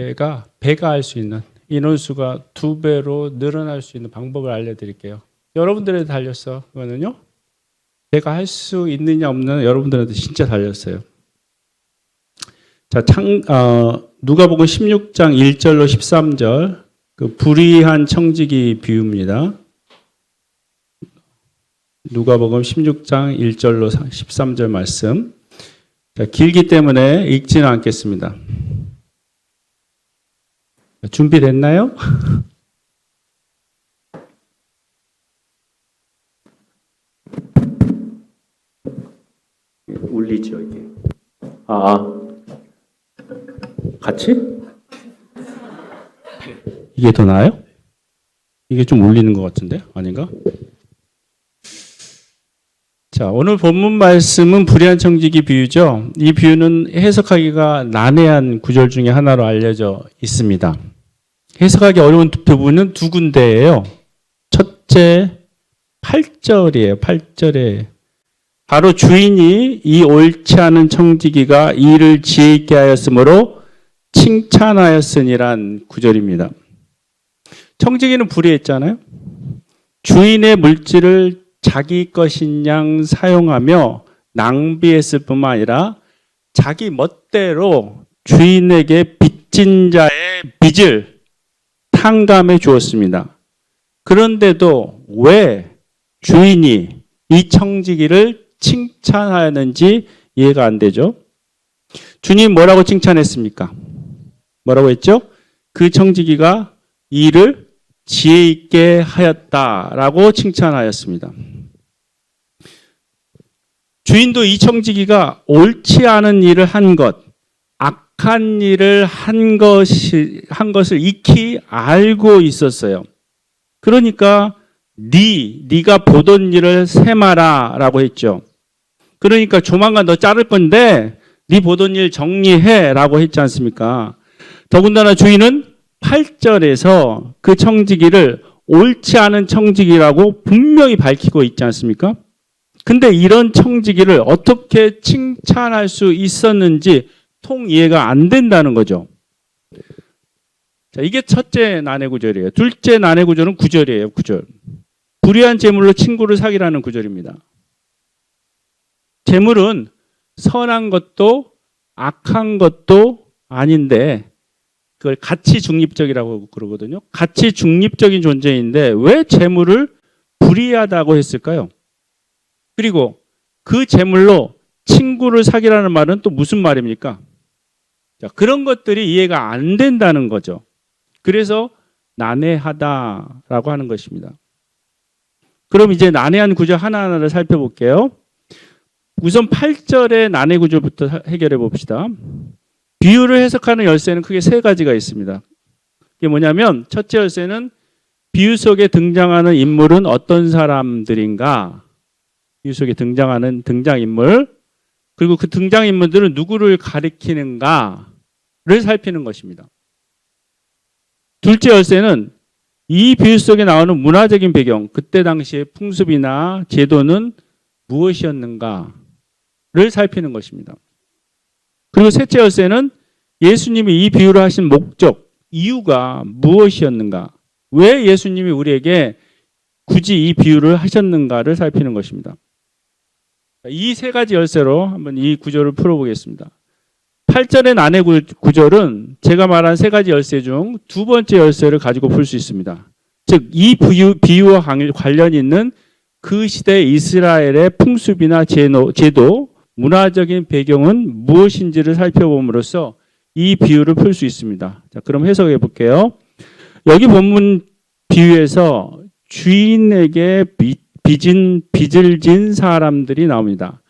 교회가 배가할 수 있는 인원수가 2배로 늘어날 수 있는 방법을 알려드릴게요. 여러분들에 달렸어. 그거는요. 제가 할 수 있느냐 없느냐 여러분들한테 진짜 달렸어요. 자, 누가복음 16장 1절로 13절 그 불의한 청지기 비유입니다. 누가복음 16장 1절로 13절 말씀. 자, 길기 때문에 읽지는 않겠습니다. 준비됐나요? 울리죠, 이게. 같이? 이게 더 나아요? 이게 좀 울리는 것 같은데? 아닌가? 자, 오늘 본문 말씀은 불의한 청지기 비유죠. 이 비유는 해석하기가 난해한 구절 중에 하나로 알려져 있습니다. 해석하기 어려운 부분은 두 군데예요. 첫째, 8절이에요. 8절에 바로 주인이 이 옳지 않은 청지기가 일을 지혜 있게 하였으므로 칭찬하였으니란 구절입니다. 청지기는 불의했잖아요. 주인의 물질을 자기 것인 양 사용하며 낭비했을 뿐만 아니라 자기 멋대로 주인에게 빚진 자의 빚을 탕감해 주었습니다. 그런데도 왜 주인이 이 청지기를 칭찬하였는지 이해가 안 되죠. 주님 뭐라고 칭찬했습니까? 뭐라고 했죠? 그 청지기가 일을 지혜 있게 하였다라고 칭찬하였습니다. 주인도 이 청지기가 옳지 않은 일을 한 것, 악한 일을 한 것을 익히 알고 있었어요. 그러니까 네가 보던 일을 세마라라고 했죠. 그러니까 조만간 너 자를 건데 네 보던 일 정리해라고 했지 않습니까? 더군다나 주인은 8절에서 그 청지기를 옳지 않은 청지기라고 분명히 밝히고 있지 않습니까? 근데 이런 청지기를 어떻게 칭찬할 수 있었는지 통 이해가 안 된다는 거죠. 자, 이게 첫째 난해 구절이에요. 둘째 난해 구절은 9절이에요. 9절. 불의한 재물로 친구를 사귀라는 구절입니다. 재물은 선한 것도 악한 것도 아닌데 그걸 가치 중립적이라고 그러거든요. 가치 중립적인 존재인데 왜 재물을 불의하다고 했을까요? 그리고 그 재물로 친구를 사귀라는 말은 또 무슨 말입니까? 자, 그런 것들이 이해가 안 된다는 거죠. 그래서 난해하다라고 하는 것입니다. 그럼 이제 난해한 구절 하나하나를 살펴볼게요. 우선 8절의 난해 구절부터 해결해 봅시다. 비유를 해석하는 열쇠는 크게 세 가지가 있습니다. 이게 뭐냐면 첫째 열쇠는 비유 속에 등장하는 인물은 어떤 사람들인가? 비유 속에 등장하는 등장인물 그리고 그 등장인물들은 누구를 가리키는가를 살피는 것입니다. 둘째 열쇠는 이 비유 속에 나오는 문화적인 배경, 그때 당시의 풍습이나 제도는 무엇이었는가를 살피는 것입니다. 그리고 셋째 열쇠는 예수님이 이 비유를 하신 목적, 이유가 무엇이었는가? 왜 예수님이 우리에게 굳이 이 비유를 하셨는가를 살피는 것입니다. 이 세 가지 열쇠로 한번 이 구절을 풀어보겠습니다. 8절의 난해 구절은 제가 말한 세 가지 열쇠 중 두 번째 열쇠를 가지고 풀 수 있습니다. 즉, 이 비유와 관련 있는 그 시대 이스라엘의 풍습이나 제도, 문화적인 배경은 무엇인지를 살펴봄으로써 이 비유를 풀 수 있습니다. 자, 그럼 해석해 볼게요. 여기 본문 비유에서 주인에게 빚을 진 사람들이 나옵니다.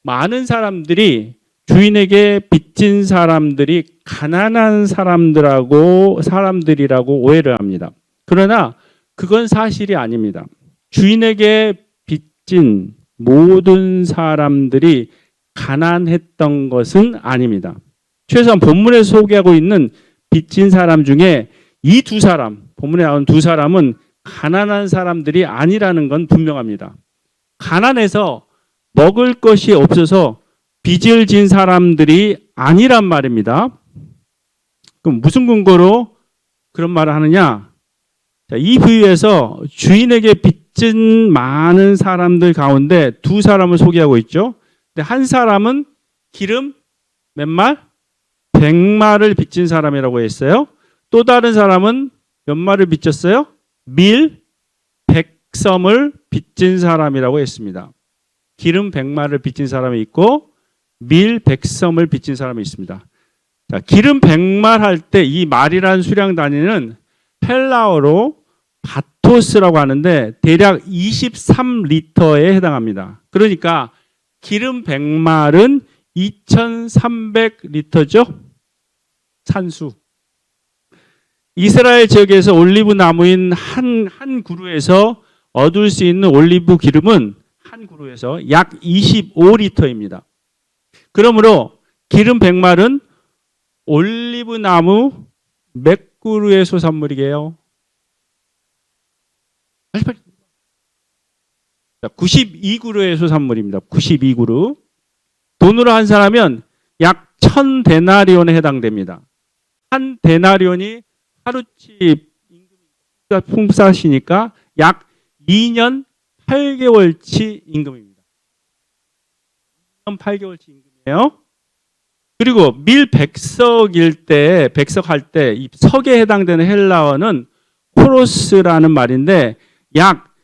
많은 사람들이 주인에게 빚진 사람들이 가난한 사람들이라고 오해를 합니다. 그러나 그건 사실이 아닙니다. 주인에게 빚진 모든 사람들이 가난했던 것은 아닙니다. 최소한 본문에서 소개하고 있는 빚진 사람 중에 이 두 사람, 본문에 나온 두 사람은 가난한 사람들이 아니라는 건 분명합니다. 가난해서 먹을 것이 없어서 빚을 진 사람들이 아니란 말입니다. 그럼 무슨 근거로 그런 말을 하느냐? 자, 이 비유에서 주인에게 빚진 많은 사람들 가운데 두 사람을 소개하고 있죠. 근데 한 사람은 기름 몇 말? 100말을 빚진 사람이라고 했어요. 또 다른 사람은 몇 말을 빚졌어요? 밀 100섬을 빚진 사람이라고 했습니다. 기름 100말을 빚진 사람이 있고 밀 100섬을 빚진 사람이 있습니다. 자, 기름 100말 할 때 이 말이라는 수량 단위는 헬라어로 바토스라고 하는데 대략 23리터에 해당합니다. 그러니까 기름 100말은 2300리터죠. 산수. 이스라엘 지역에서 올리브 나무인 한 그루에서 얻을 수 있는 올리브 기름은 한 그루에서 약 25리터입니다. 그러므로 기름 100말은 올리브 나무 몇 그루의 소산물이게요? 92그루의 소산물입니다. 92그루. 돈으로 환산하면 약 1000데나리온에 해당됩니다. 한 데나리온이 하루치 임금이 풍사시니까 약 2년 8개월치 임금입니다. 2년 8개월치 임금이에요. 그리고 밀 100석일 때, 100석 할 때 이 석에 해당되는 헬라어는 코로스라는 말인데 약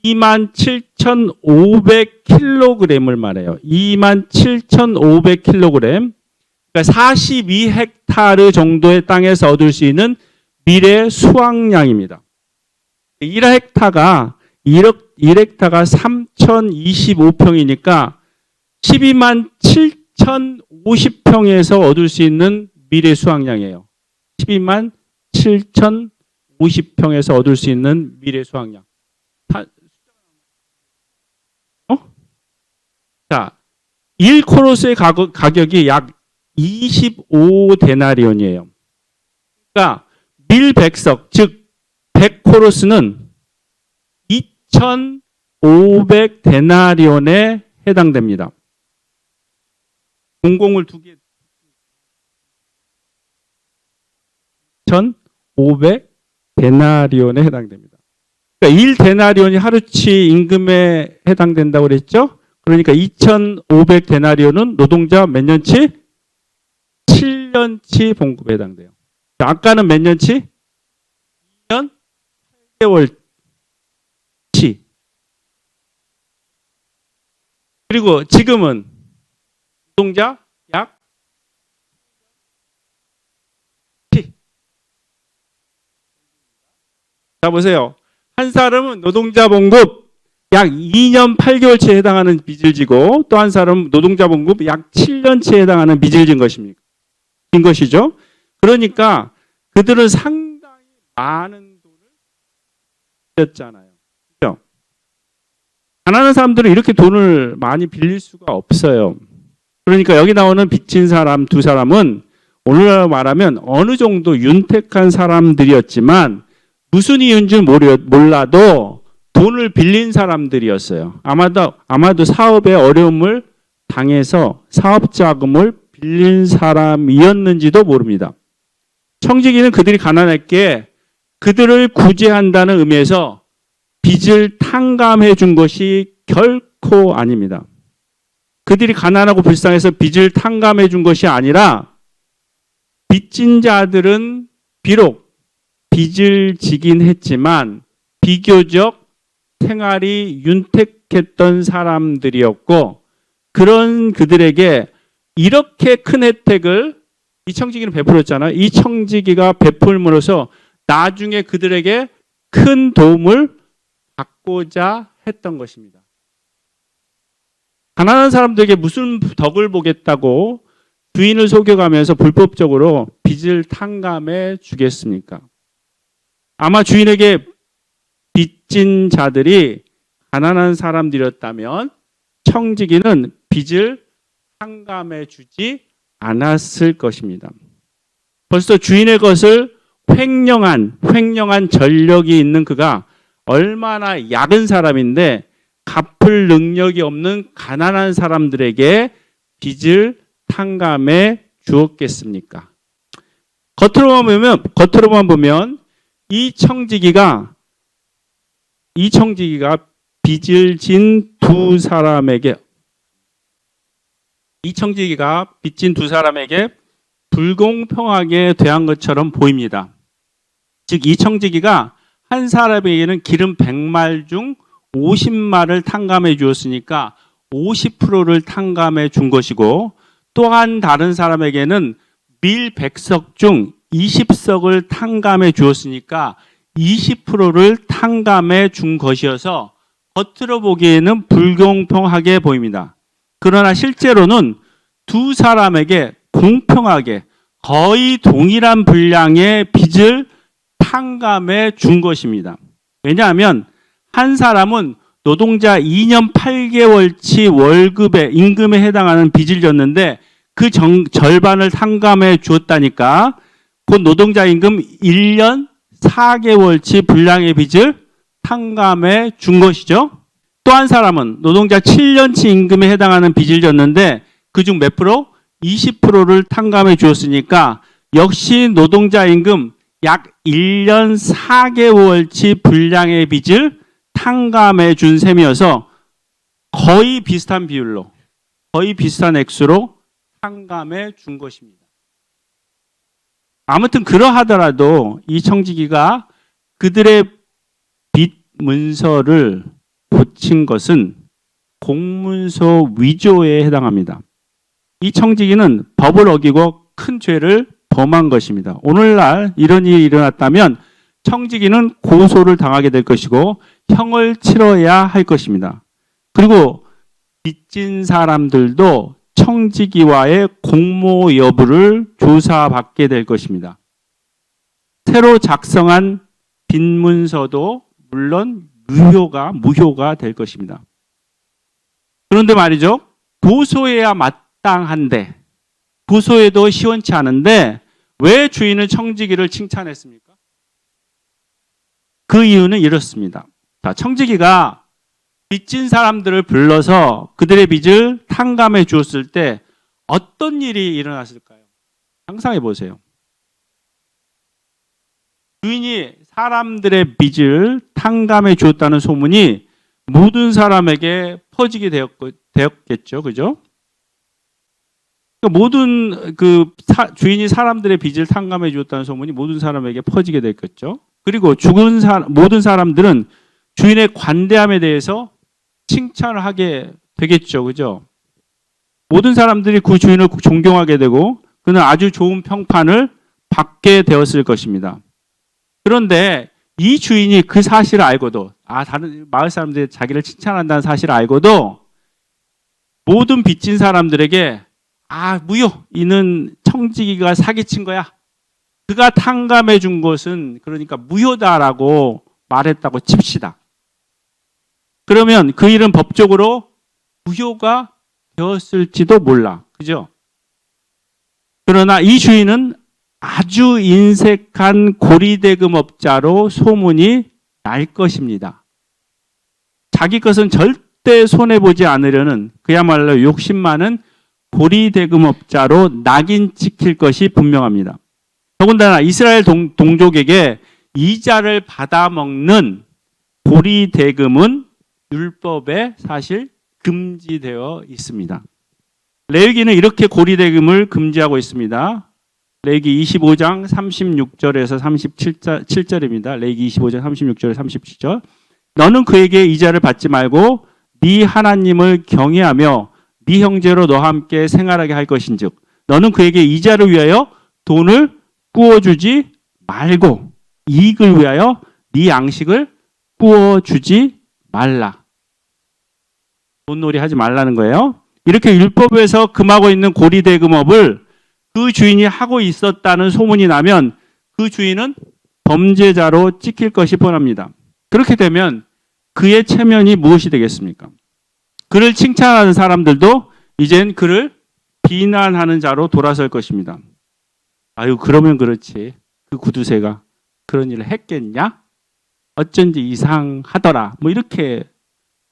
27,500kg을 말해요. 27,500kg. 그러니까 42헥타르 정도의 땅에서 얻을 수 있는 밀의 수확량입니다. 1헥타가 3,025평이니까 127,050평에서 얻을 수 있는 밀의 수확량이에요. 127,050평에서 얻을 수 있는 밀의 수확량. 자, 1코로스의 가격이 약 25데나리온이에요. 그러니까 밀 100석, 즉 100코로스는 2,500데나리온에 해당됩니다. 공공을 두 개 1,500데나리온에 해당됩니다. 그러니까 1데나리온이 하루치 임금에 해당된다고 그랬죠? 그러니까 2,500데나리온은 노동자 몇 년치? 7년치 봉급에 해당돼요. 자, 아까는 몇 년치? 2년 8개월치. 그리고 지금은 노동자 약 자, 보세요. 한 사람은 노동자 봉급 약 2년 8개월치에 해당하는 빚을 지고 또 한 사람은 노동자 봉급 약 7년치에 해당하는 빚을 진 것이죠. 그러니까 그들은 상당히 많은 돈을 빌렸잖아요. 그렇죠? 가난한 사람들은 이렇게 돈을 많이 빌릴 수가 없어요. 그러니까 여기 나오는 빚진 사람 두 사람은 오늘날 말하면 어느 정도 윤택한 사람들이었지만 무슨 이유인지 몰라도 돈을 빌린 사람들이었어요. 아마도 사업에 어려움을 당해서 사업 자금을 빌린 사람이었는지도 모릅니다. 청지기는 그들이 가난했기에 그들을 구제한다는 의미에서 빚을 탕감해 준 것이 결코 아닙니다. 그들이 가난하고 불쌍해서 빚을 탕감해 준 것이 아니라 빚진 자들은 비록 빚을 지긴 했지만 비교적 생활이 윤택했던 사람들이었고 그런 그들에게 이렇게 큰 혜택을 이 청지기는 베풀었잖아요. 이 청지기가 베풀므로써 나중에 그들에게 큰 도움을 받고자 했던 것입니다. 가난한 사람들에게 무슨 덕을 보겠다고 주인을 속여가면서 불법적으로 빚을 탕감해 주겠습니까? 아마 주인에게 빚진 자들이 가난한 사람들이었다면 청지기는 빚을 탕감해 주지 않았을 것입니다. 벌써 주인의 것을 횡령한 전력이 있는 그가 얼마나 약은 사람인데 갚을 능력이 없는 가난한 사람들에게 빚을 탕감해 주었겠습니까? 겉으로만 보면 이 청지기가 빚을 진 두 사람에게 불공평하게 대한 것처럼 보입니다. 즉, 이 청지기가 한 사람에게는 기름 100말 중 50말을 탕감해 주었으니까 50%를 탕감해 준 것이고, 또한 다른 사람에게는 밀 100석 중 20석을 탕감해 주었으니까 20%를 탕감해 준 것이어서 겉으로 보기에는 불공평하게 보입니다. 그러나 실제로는 두 사람에게 공평하게 거의 동일한 분량의 빚을 탕감해 준 것입니다. 왜냐하면 한 사람은 노동자 2년 8개월치 임금에 해당하는 빚을 졌는데 그 절반을 탕감해 주었다니까, 곧 노동자 임금 1년 4개월치 분량의 빚을 탕감해 준 것이죠. 또 한 사람은 노동자 7년치 임금에 해당하는 빚을 졌는데 그중 몇 프로? 20%를 탕감해 주었으니까 역시 노동자 임금 약 1년 4개월치 분량의 빚을 탕감해 준 셈이어서 거의 비슷한 비율로, 거의 비슷한 액수로 탕감해 준 것입니다. 아무튼 그러하더라도 이 청지기가 그들의 빚 문서를 고친 것은 공문서 위조에 해당합니다. 이 청지기는 법을 어기고 큰 죄를 범한 것입니다. 오늘날 이런 일이 일어났다면 청지기는 고소를 당하게 될 것이고 형을 치러야 할 것입니다. 그리고 빚진 사람들도 청지기와의 공모 여부를 조사받게 될 것입니다. 새로 작성한 빚문서도 물론 무효가 될 것입니다. 그런데 말이죠, 고소해야 마땅한데, 고소해도 시원치 않은데 왜 주인은 청지기를 칭찬했습니까? 그 이유는 이렇습니다. 자, 청지기가 빚진 사람들을 불러서 그들의 빚을 탕감해 주었을 때 어떤 일이 일어났을까요? 상상해 보세요. 주인이 사람들의 빚을 탕감해 주었다는 소문이 모든 사람에게 퍼지게 되었겠죠. 그죠? 모든 주인이 사람들의 빚을 탕감해 주었다는 소문이 모든 사람에게 퍼지게 됐겠죠. 그리고 죽은 모든 사람들은 주인의 관대함에 대해서 칭찬을 하게 되겠죠. 그죠? 모든 사람들이 그 주인을 존경하게 되고 그는 아주 좋은 평판을 받게 되었을 것입니다. 그런데 이 주인이 그 사실을 알고도, 다른 마을 사람들이 자기를 칭찬한다는 사실을 알고도 모든 빚진 사람들에게 무효, 이는 청지기가 사기친 거야, 그가 탕감해 준 것은 그러니까 무효다라고 말했다고 칩시다. 그러면 그 일은 법적으로 무효가 되었을지도 몰라. 그죠? 그러나 이 주인은 아주 인색한 고리대금업자로 소문이 날 것입니다. 자기 것은 절대 손해보지 않으려는 그야말로 욕심 많은 고리대금업자로 낙인 찍힐 것이 분명합니다. 더군다나 이스라엘 동족에게 이자를 받아먹는 고리대금은 율법에 사실 금지되어 있습니다. 레위기는 이렇게 고리대금을 금지하고 있습니다. 레위기 25장 36절에서 37절입니다. 레위기 25장 36절에서 37절. 너는 그에게 이자를 받지 말고 네 하나님을 경외하며 네 형제로 너와 함께 생활하게 할 것인즉 너는 그에게 이자를 위하여 돈을 꾸어주지 말고 이익을 위하여 네 양식을 꾸어주지 말라. 돈놀이 하지 말라는 거예요. 이렇게 율법에서 금하고 있는 고리대금업을 그 주인이 하고 있었다는 소문이 나면 그 주인은 범죄자로 찍힐 것이 뻔합니다. 그렇게 되면 그의 체면이 무엇이 되겠습니까? 그를 칭찬하는 사람들도 이젠 그를 비난하는 자로 돌아설 것입니다. 그러면 그렇지. 그 구두쇠가 그런 일을 했겠냐? 어쩐지 이상하더라. 이렇게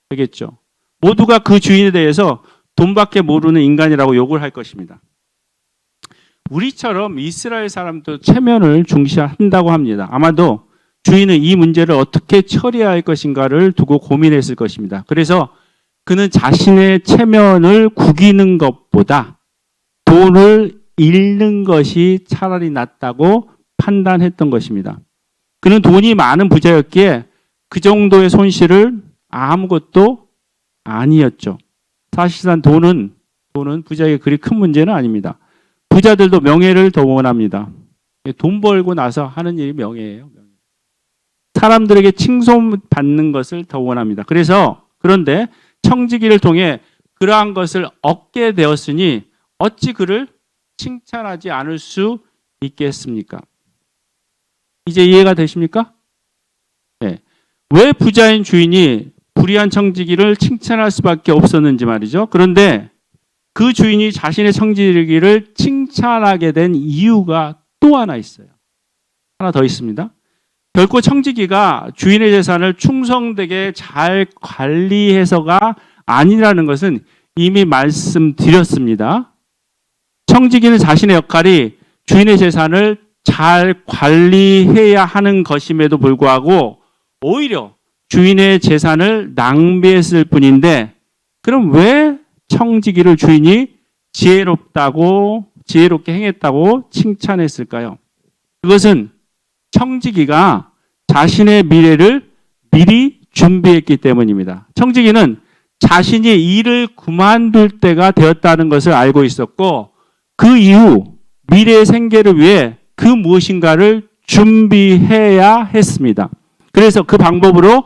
되겠죠. 모두가 그 주인에 대해서 돈밖에 모르는 인간이라고 욕을 할 것입니다. 우리처럼 이스라엘 사람도 체면을 중시한다고 합니다. 아마도 주인은 이 문제를 어떻게 처리할 것인가를 두고 고민했을 것입니다. 그래서 그는 자신의 체면을 구기는 것보다 돈을 잃는 것이 차라리 낫다고 판단했던 것입니다. 그는 돈이 많은 부자였기에 그 정도의 손실을 아무것도 아니었죠. 사실상 돈은 부자에게 그리 큰 문제는 아닙니다. 부자들도 명예를 더 원합니다. 돈 벌고 나서 하는 일이 명예예요. 사람들에게 칭송받는 것을 더 원합니다. 그런데 청지기를 통해 그러한 것을 얻게 되었으니 어찌 그를 칭찬하지 않을 수 있겠습니까? 이제 이해가 되십니까? 네. 왜 부자인 주인이 불의한 청지기를 칭찬할 수밖에 없었는지 말이죠. 그런데 그 주인이 자신의 청지기를 칭찬하게 된 이유가 또 하나 있어요. 하나 더 있습니다. 결코 청지기가 주인의 재산을 충성되게 잘 관리해서가 아니라는 것은 이미 말씀드렸습니다. 청지기는 자신의 역할이 주인의 재산을 잘 관리해야 하는 것임에도 불구하고 오히려 주인의 재산을 낭비했을 뿐인데, 그럼 왜 청지기를 주인이 지혜롭게 행했다고 칭찬했을까요? 그것은 청지기가 자신의 미래를 미리 준비했기 때문입니다. 청지기는 자신이 일을 그만둘 때가 되었다는 것을 알고 있었고, 그 이후 미래의 생계를 위해 그 무엇인가를 준비해야 했습니다. 그래서 그 방법으로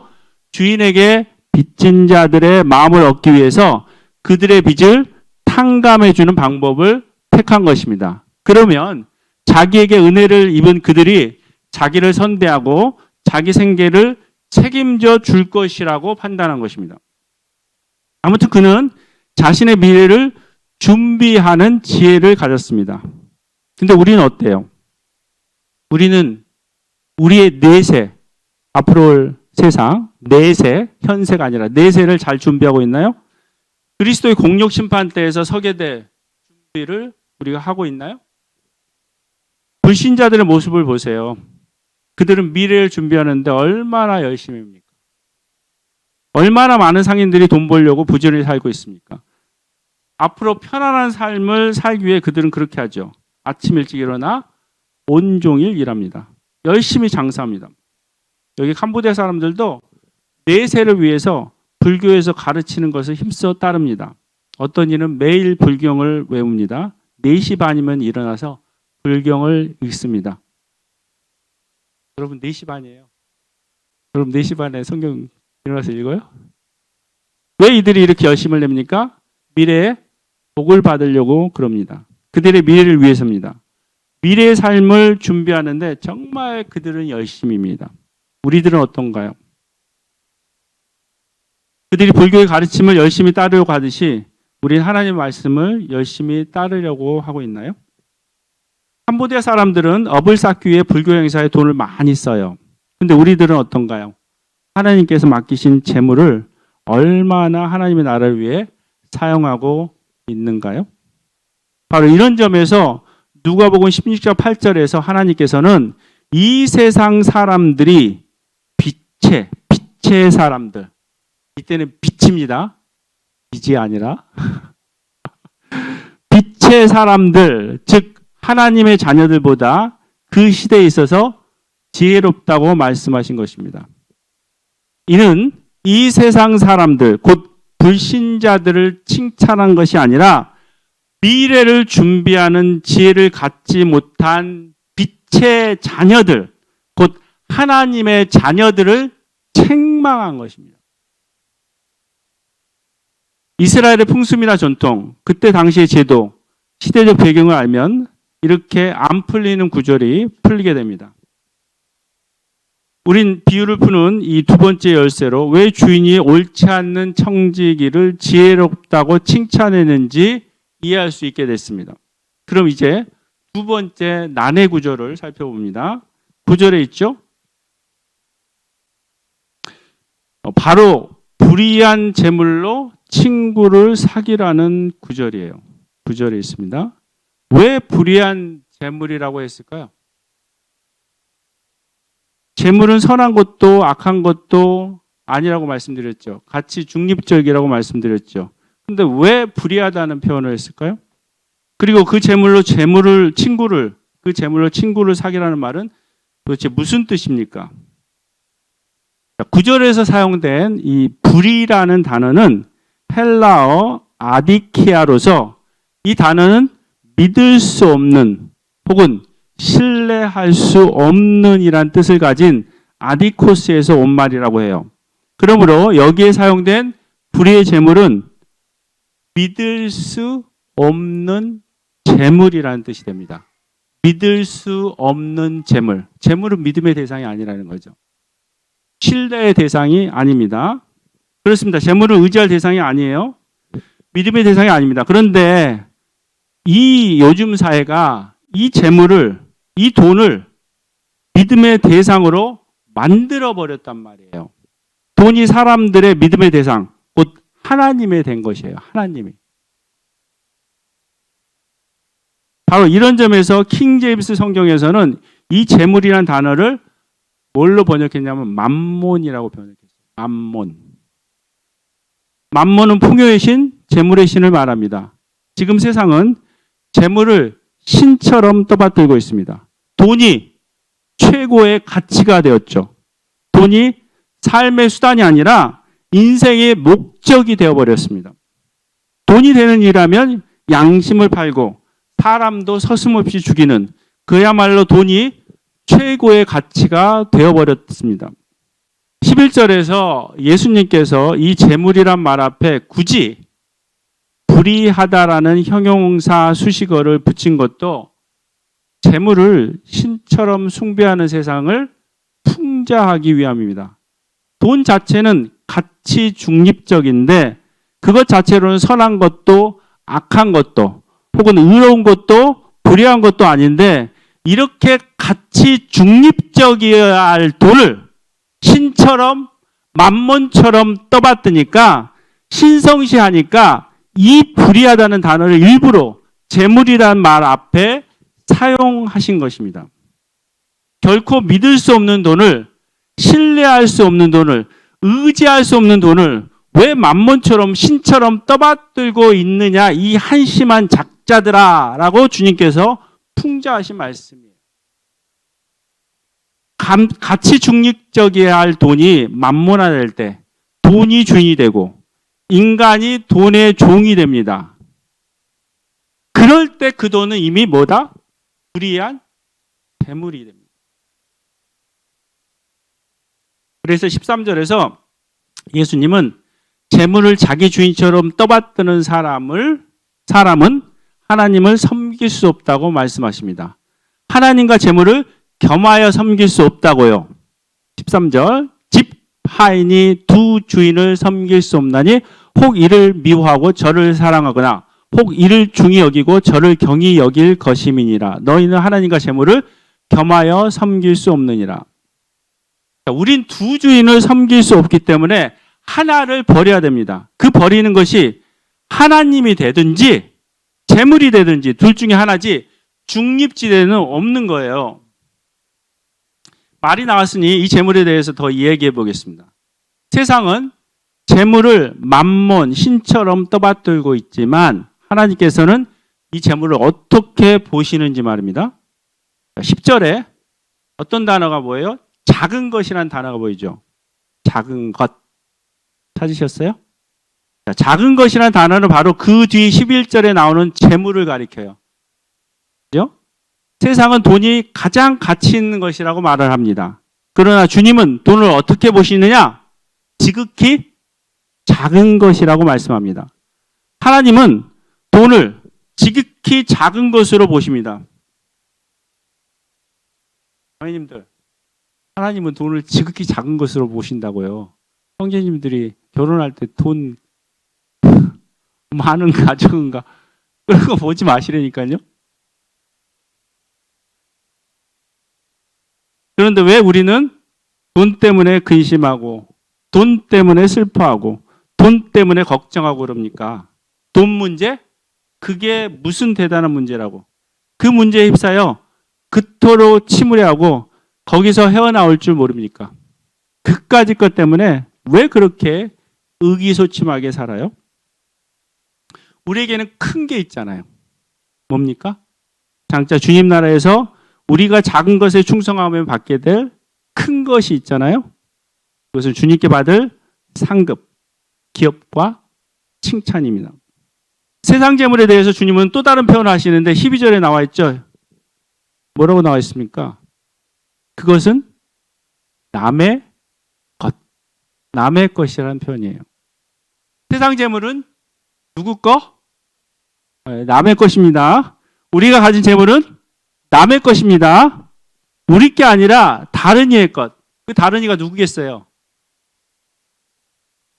주인에게 빚진 자들의 마음을 얻기 위해서 그들의 빚을 탕감해주는 방법을 택한 것입니다. 그러면 자기에게 은혜를 입은 그들이 자기를 선대하고 자기 생계를 책임져 줄 것이라고 판단한 것입니다. 아무튼 그는 자신의 미래를 준비하는 지혜를 가졌습니다. 근데 우리는 어때요? 우리는 우리의 내세, 앞으로 올 세상, 내세, 현세가 아니라 내세를 잘 준비하고 있나요? 그리스도의 공력 심판대에서 서게 될 준비를 우리가 하고 있나요? 불신자들의 모습을 보세요. 그들은 미래를 준비하는데 얼마나 열심입니까? 얼마나 많은 상인들이 돈 벌려고 부지런히 살고 있습니까? 앞으로 편안한 삶을 살기 위해 그들은 그렇게 하죠. 아침 일찍 일어나 온종일 일합니다. 열심히 장사합니다. 여기 캄보디아 사람들도 내세를 위해서 불교에서 가르치는 것을 힘써 따릅니다. 어떤 이는 매일 불경을 외웁니다. 4시 반이면 일어나서 불경을 읽습니다. 여러분 4시 반이에요. 여러분 4시 반에 성경 일어나서 읽어요? 왜 이들이 이렇게 열심을 냅니까? 미래에 복을 받으려고 그럽니다. 그들의 미래를 위해서입니다. 미래의 삶을 준비하는데 정말 그들은 열심입니다. 우리들은 어떤가요? 그들이 불교의 가르침을 열심히 따르려고 하듯이 우리는 하나님의 말씀을 열심히 따르려고 하고 있나요? 캄보디아 사람들은 업을 쌓기 위해 불교 행사에 돈을 많이 써요. 근데 우리들은 어떤가요? 하나님께서 맡기신 재물을 얼마나 하나님의 나라를 위해 사용하고 있는가요? 바로 이런 점에서 누가복음 16장 8절에서 하나님께서는 이 세상 사람들이 빛의 사람들, 이때는 빛입니다. 빛이 아니라 빛의 사람들, 즉 하나님의 자녀들보다 그 시대에 있어서 지혜롭다고 말씀하신 것입니다. 이는 이 세상 사람들, 곧 불신자들을 칭찬한 것이 아니라 미래를 준비하는 지혜를 갖지 못한 빛의 자녀들, 곧 하나님의 자녀들을 책망한 것입니다. 이스라엘의 풍습이나 전통, 그때 당시의 제도, 시대적 배경을 알면 이렇게 안 풀리는 구절이 풀리게 됩니다. 우린 비유를 푸는 이 두 번째 열쇠로 왜 주인이 옳지 않는 청지기를 지혜롭다고 칭찬했는지 이해할 수 있게 됐습니다. 그럼 이제 두 번째 난해 구절을 살펴봅니다. 구절에 있죠? 바로 불의한 재물로 친구를 사귀라는 구절이에요. 구절에 있습니다. 왜 불의한 재물이라고 했을까요? 재물은 선한 것도 악한 것도 아니라고 말씀드렸죠. 같이 중립적이라고 말씀드렸죠. 근데 왜 불의하다는 표현을 했을까요? 그리고 그 재물로 그 재물로 친구를 사귀라는 말은 도대체 무슨 뜻입니까? 9절에서 사용된 이 불의라는 단어는 헬라어 아디키아로서 이 단어는 믿을 수 없는 혹은 신뢰할 수 없는 이란 뜻을 가진 아디코스에서 온 말이라고 해요. 그러므로 여기에 사용된 불의의 재물은 믿을 수 없는 재물이라는 뜻이 됩니다. 믿을 수 없는 재물. 재물은 믿음의 대상이 아니라는 거죠. 신뢰의 대상이 아닙니다. 그렇습니다. 재물을 의지할 대상이 아니에요. 믿음의 대상이 아닙니다. 그런데 이 요즘 사회가 이 재물을, 이 돈을 믿음의 대상으로 만들어버렸단 말이에요. 돈이 사람들의 믿음의 대상, 곧 하나님의 된 것이에요. 하나님이. 바로 이런 점에서 킹 제임스 성경에서는 이 재물이라는 단어를 뭘로 번역했냐면 맘몬이라고 번역했어요. 맘몬. 맘몬은 풍요의 신, 재물의 신을 말합니다. 지금 세상은 재물을 신처럼 떠받들고 있습니다. 돈이 최고의 가치가 되었죠. 돈이 삶의 수단이 아니라 인생의 목적이 되어버렸습니다. 돈이 되는 일이라면 양심을 팔고 사람도 서슴없이 죽이는 그야말로 돈이 최고의 가치가 되어버렸습니다. 11절에서 예수님께서 이 재물이란 말 앞에 굳이 불의하다라는 형용사 수식어를 붙인 것도 재물을 신처럼 숭배하는 세상을 풍자하기 위함입니다. 돈 자체는 가치 중립적인데 그것 자체로는 선한 것도 악한 것도 혹은 의로운 것도 불의한 것도 아닌데 이렇게 가치 중립적이어야 할 돈을 신처럼 맘몬처럼 떠받드니까 신성시하니까 이 불의하다는 단어를 일부러 재물이라는 말 앞에 사용하신 것입니다. 결코 믿을 수 없는 돈을, 신뢰할 수 없는 돈을, 의지할 수 없는 돈을 왜 맘몬처럼 신처럼 떠받들고 있느냐 이 한심한 작자들아 라고 주님께서 풍자하신 말씀이에요. 가치 중립적이어야 할 돈이 맘몬화될 때 돈이 주인이 되고 인간이 돈의 종이 됩니다. 그럴 때 그 돈은 이미 뭐다? 불의한 재물이 됩니다. 그래서 13절에서 예수님은 재물을 자기 주인처럼 떠받드는 사람은 하나님을 섬길 수 없다고 말씀하십니다. 하나님과 재물을 겸하여 섬길 수 없다고요. 13절 집 하인이 두 주인을 섬길 수 없나니 혹 이를 미워하고 저를 사랑하거나 혹 이를 중히 여기고 저를 경히 여길 것임이니라. 너희는 하나님과 재물을 겸하여 섬길 수 없느니라. 우린 두 주인을 섬길 수 없기 때문에 하나를 버려야 됩니다. 그 버리는 것이 하나님이 되든지 재물이 되든지 둘 중에 하나지 중립지대는 없는 거예요. 말이 나왔으니 이 재물에 대해서 더 이야기해 보겠습니다. 세상은 재물을 맘몬, 신처럼 떠받들고 있지만 하나님께서는 이 재물을 어떻게 보시는지 말입니다. 10절에 어떤 단어가 보여요? 작은 것이라는 단어가 보이죠. 작은 것. 찾으셨어요? 작은 것이라는 단어는 바로 그 뒤 11절에 나오는 재물을 가리켜요. 그죠? 세상은 돈이 가장 가치 있는 것이라고 말을 합니다. 그러나 주님은 돈을 어떻게 보시느냐? 지극히 작은 것이라고 말씀합니다. 하나님은 돈을 지극히 작은 것으로 보십니다. 선생님들, 하나님은 돈을 지극히 작은 것으로 보신다고요. 형제님들이 결혼할 때 돈 많은가 적은가 그런 거 보지 마시라니까요. 그런데 왜 우리는 돈 때문에 근심하고 돈 때문에 슬퍼하고 돈 때문에 걱정하고 그럽니까? 돈 문제? 그게 무슨 대단한 문제라고. 그 문제에 휩싸여 그토록 침울해하고 거기서 헤어나올 줄 모릅니까? 그까짓 것 때문에 왜 그렇게 의기소침하게 살아요? 우리에게는 큰 게 있잖아요. 뭡니까? 장차 주님 나라에서 우리가 작은 것에 충성하면 받게 될 큰 것이 있잖아요. 그것은 주님께 받을 상급, 기업과 칭찬입니다. 세상 재물에 대해서 주님은 또 다른 표현을 하시는데 12절에 나와 있죠. 뭐라고 나와 있습니까? 그것은 남의 것, 남의 것이라는 표현이에요. 세상 재물은 누구 거? 남의 것입니다. 우리가 가진 재물은 남의 것입니다. 우리 게 아니라 다른 이의 것. 그 다른 이가 누구겠어요?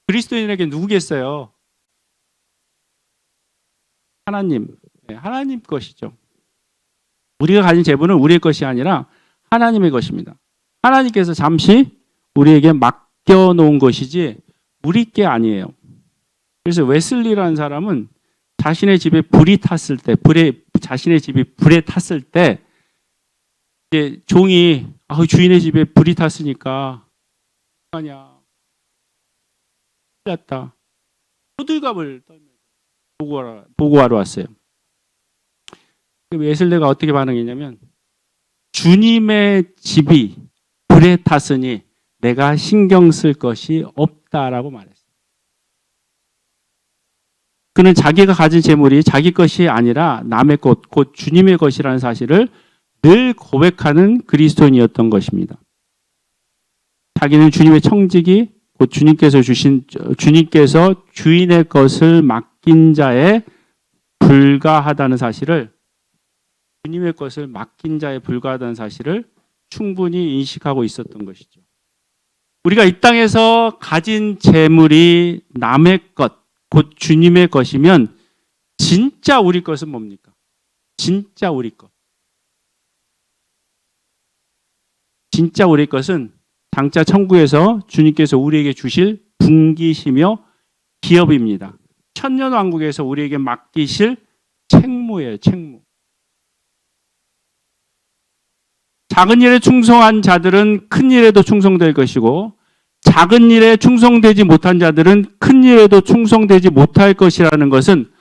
그리스도인에게 누구겠어요? 하나님. 하나님 것이죠. 우리가 가진 재물은 우리의 것이 아니라 하나님의 것입니다. 하나님께서 잠시 우리에게 맡겨놓은 것이지 우리 게 아니에요. 그래서 웨슬리라는 사람은 자신의 집에 불이 탔을 때, 자신의 집이 불에 탔을 때, 이제 종이 주인의 집에 불이 탔으니까 아니야, 틀렸다. 호들갑을 떨면서 보고하러 왔어요. 웨슬리가 어떻게 반응했냐면 주님의 집이 불에 탔으니 내가 신경 쓸 것이 없다라고 말했어요. 그는 자기가 가진 재물이 자기 것이 아니라 남의 것, 곧 주님의 것이라는 사실을 늘 고백하는 그리스도인이었던 것입니다. 자기는 주님의 청직이 곧 주님께서 주인의 것을 맡긴 자에 불과하다는 사실을, 주님의 것을 맡긴 자에 불과하다는 사실을 충분히 인식하고 있었던 것이죠. 우리가 이 땅에서 가진 재물이 남의 것, 곧 주님의 것이면 진짜 우리 것은 뭡니까? 진짜 우리 것. 진짜 우리 것은 장차 천국에서 주님께서 우리에게 주실 분기시며 기업입니다. 천년왕국에서 우리에게 맡기실 책무예요. 책무. 작은 일에 충성한 자들은 큰 일에도 충성될 것이고 작은 일에 충성되지 못한 자들은 큰 일에도 충성되지 못할 것이라는 것은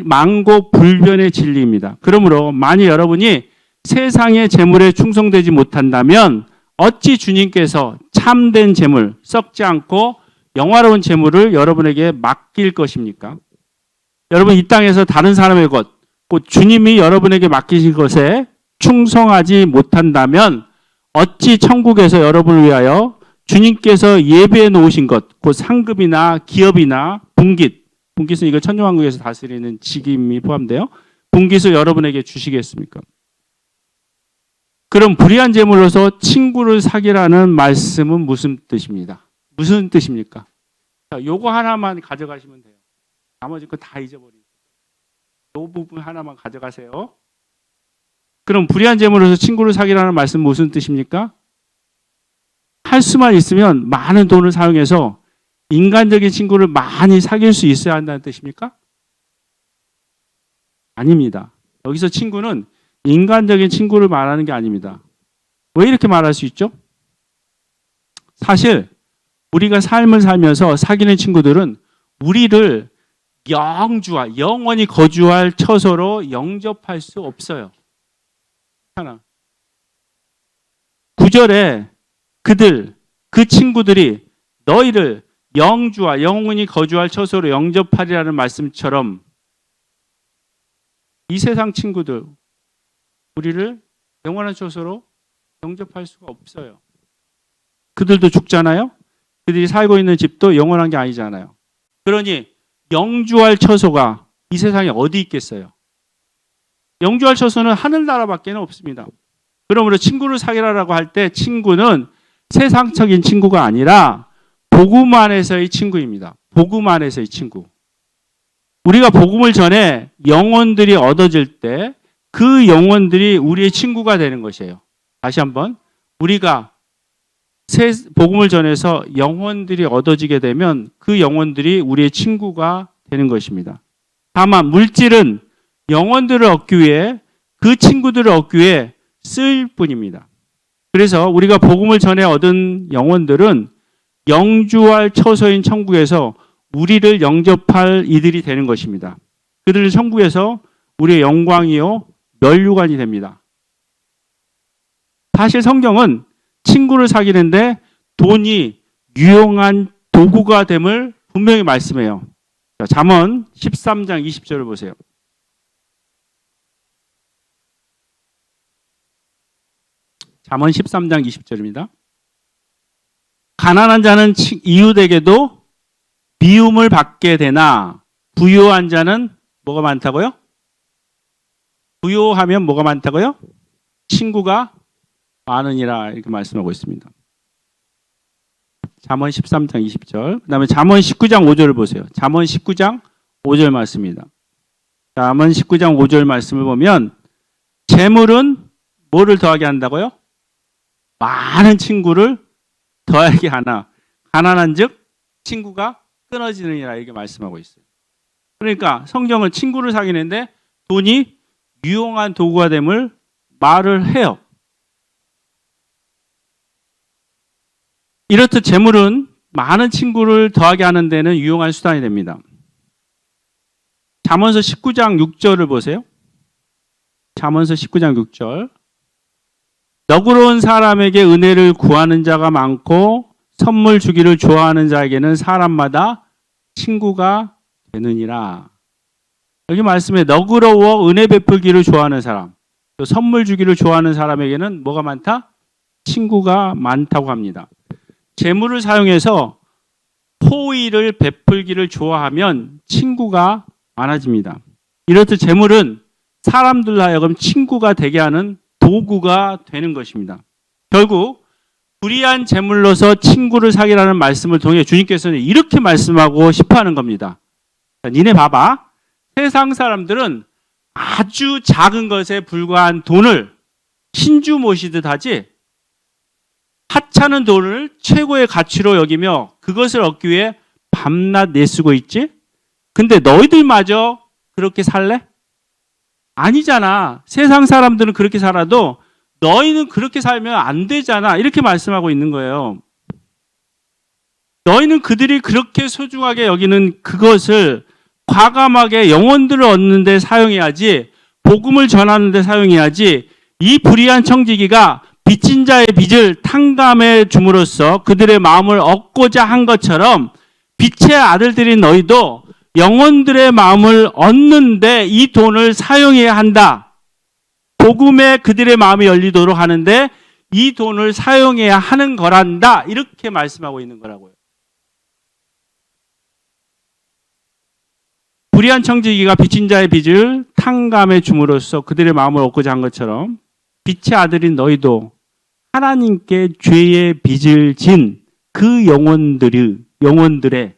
만고불변의 진리입니다. 그러므로 만일 여러분이 세상의 재물에 충성되지 못한다면 어찌 주님께서 참된 재물, 썩지 않고 영화로운 재물을 여러분에게 맡길 것입니까? 여러분 이 땅에서 다른 사람의 것, 곧 주님이 여러분에게 맡기신 것에 충성하지 못한다면 어찌 천국에서 여러분을 위하여 주님께서 예배해 놓으신 것, 곧 상급이나 기업이나 분깃은 이거 천년왕국에서 다스리는 직임이 포함돼요. 분깃을 여러분에게 주시겠습니까? 그럼 불의한 재물로서 친구를 사귀라는 말씀은 무슨 뜻입니다? 무슨 뜻입니까? 자, 요거 하나만 가져가시면 돼요. 나머지 거 다 잊어버리세요. 요 부분 하나만 가져가세요. 그럼 불의한 재물로서 친구를 사귀라는 말씀은 무슨 뜻입니까? 할 수만 있으면 많은 돈을 사용해서 인간적인 친구를 많이 사귈 수 있어야 한다는 뜻입니까? 아닙니다. 여기서 친구는 인간적인 친구를 말하는 게 아닙니다. 왜 이렇게 말할 수 있죠? 사실 우리가 삶을 살면서 사귀는 친구들은 우리를 영원히 거주할 처소로 영접할 수 없어요. 하나. 9절에 그 친구들이 너희를 영원히 거주할 처소로 영접하리라는 말씀처럼 이 세상 친구들 우리를 영원한 처소로 영접할 수가 없어요. 그들도 죽잖아요. 그들이 살고 있는 집도 영원한 게 아니잖아요. 그러니 영주할 처소가 이 세상에 어디 있겠어요? 영주할 처소는 하늘나라밖에 없습니다. 그러므로 친구를 사귀라라고 할 때 친구는 세상적인 친구가 아니라 복음 안에서의 친구입니다. 복음 안에서의 친구. 우리가 복음을 전해 영혼들이 얻어질 때 그 영혼들이 우리의 친구가 되는 것이에요. 다시 한번 우리가 복음을 전해서 영혼들이 얻어지게 되면 그 영혼들이 우리의 친구가 되는 것입니다. 다만 물질은 영혼들을 얻기 위해 그 친구들을 얻기 위해 쓰일 뿐입니다. 그래서 우리가 복음을 전해 얻은 영혼들은 영주할 처소인 천국에서 우리를 영접할 이들이 되는 것입니다. 그들은 천국에서 우리의 영광이요 면류관이 됩니다. 사실 성경은 친구를 사귀는데 돈이 유용한 도구가 됨을 분명히 말씀해요. 자, 잠언 13장 20절을 보세요. 잠언 13장 20절입니다. 가난한 자는 이웃에게도 미움을 받게 되나 부유한 자는 뭐가 많다고요? 부유하면 뭐가 많다고요? 친구가 많으니라 이렇게 말씀하고 있습니다. 잠언 13장 20절. 그다음에 잠언 19장 5절을 보세요. 잠언 19장 5절 말씀입니다. 잠언 19장 5절 말씀을 보면 재물은 뭐를 더하게 한다고요? 많은 친구를 더하게 하나 가난한즉 친구가 끊어지느니라 이렇게 말씀하고 있어요. 그러니까 성경은 친구를 사귀는데 돈이 유용한 도구가 됨을 말을 해요. 이렇듯 재물은 많은 친구를 더하게 하는 데는 유용한 수단이 됩니다. 잠언서 19장 6절을 보세요. 잠언서 19장 6절. 너그러운 사람에게 은혜를 구하는 자가 많고 선물 주기를 좋아하는 자에게는 사람마다 친구가 되느니라. 여기 말씀에 너그러워 은혜 베풀기를 좋아하는 사람, 또 선물 주기를 좋아하는 사람에게는 뭐가 많다? 친구가 많다고 합니다. 재물을 사용해서 호의를 베풀기를 좋아하면 친구가 많아집니다. 이렇듯 재물은 사람들 하여금 친구가 되게 하는 도구가 되는 것입니다. 결국 불의한 재물로서 친구를 사귀라는 말씀을 통해 주님께서는 이렇게 말씀하고 싶어하는 겁니다. 자, 니네 봐봐. 세상 사람들은 아주 작은 것에 불과한 돈을 신주 모시듯 하지 하찮은 돈을 최고의 가치로 여기며 그것을 얻기 위해 밤낮 내쓰고 있지? 근데 너희들마저 그렇게 살래? 아니잖아. 세상 사람들은 그렇게 살아도 너희는 그렇게 살면 안 되잖아. 이렇게 말씀하고 있는 거예요. 너희는 그들이 그렇게 소중하게 여기는 그것을 과감하게 영혼들을 얻는 데 사용해야지, 복음을 전하는 데 사용해야지. 이 불의한 청지기가 빚진 자의 빚을 탕감해 줌으로써 그들의 마음을 얻고자 한 것처럼 빛의 아들들인 너희도 영혼들의 마음을 얻는데 이 돈을 사용해야 한다. 복음에 그들의 마음이 열리도록 하는데 이 돈을 사용해야 하는 거란다. 이렇게 말씀하고 있는 거라고요. 불의한 청지기가 빚진 자의 빚을 탕감해 줌으로써 그들의 마음을 얻고자 한 것처럼 빛의 아들인 너희도 하나님께 죄의 빚을 진 그 영혼들의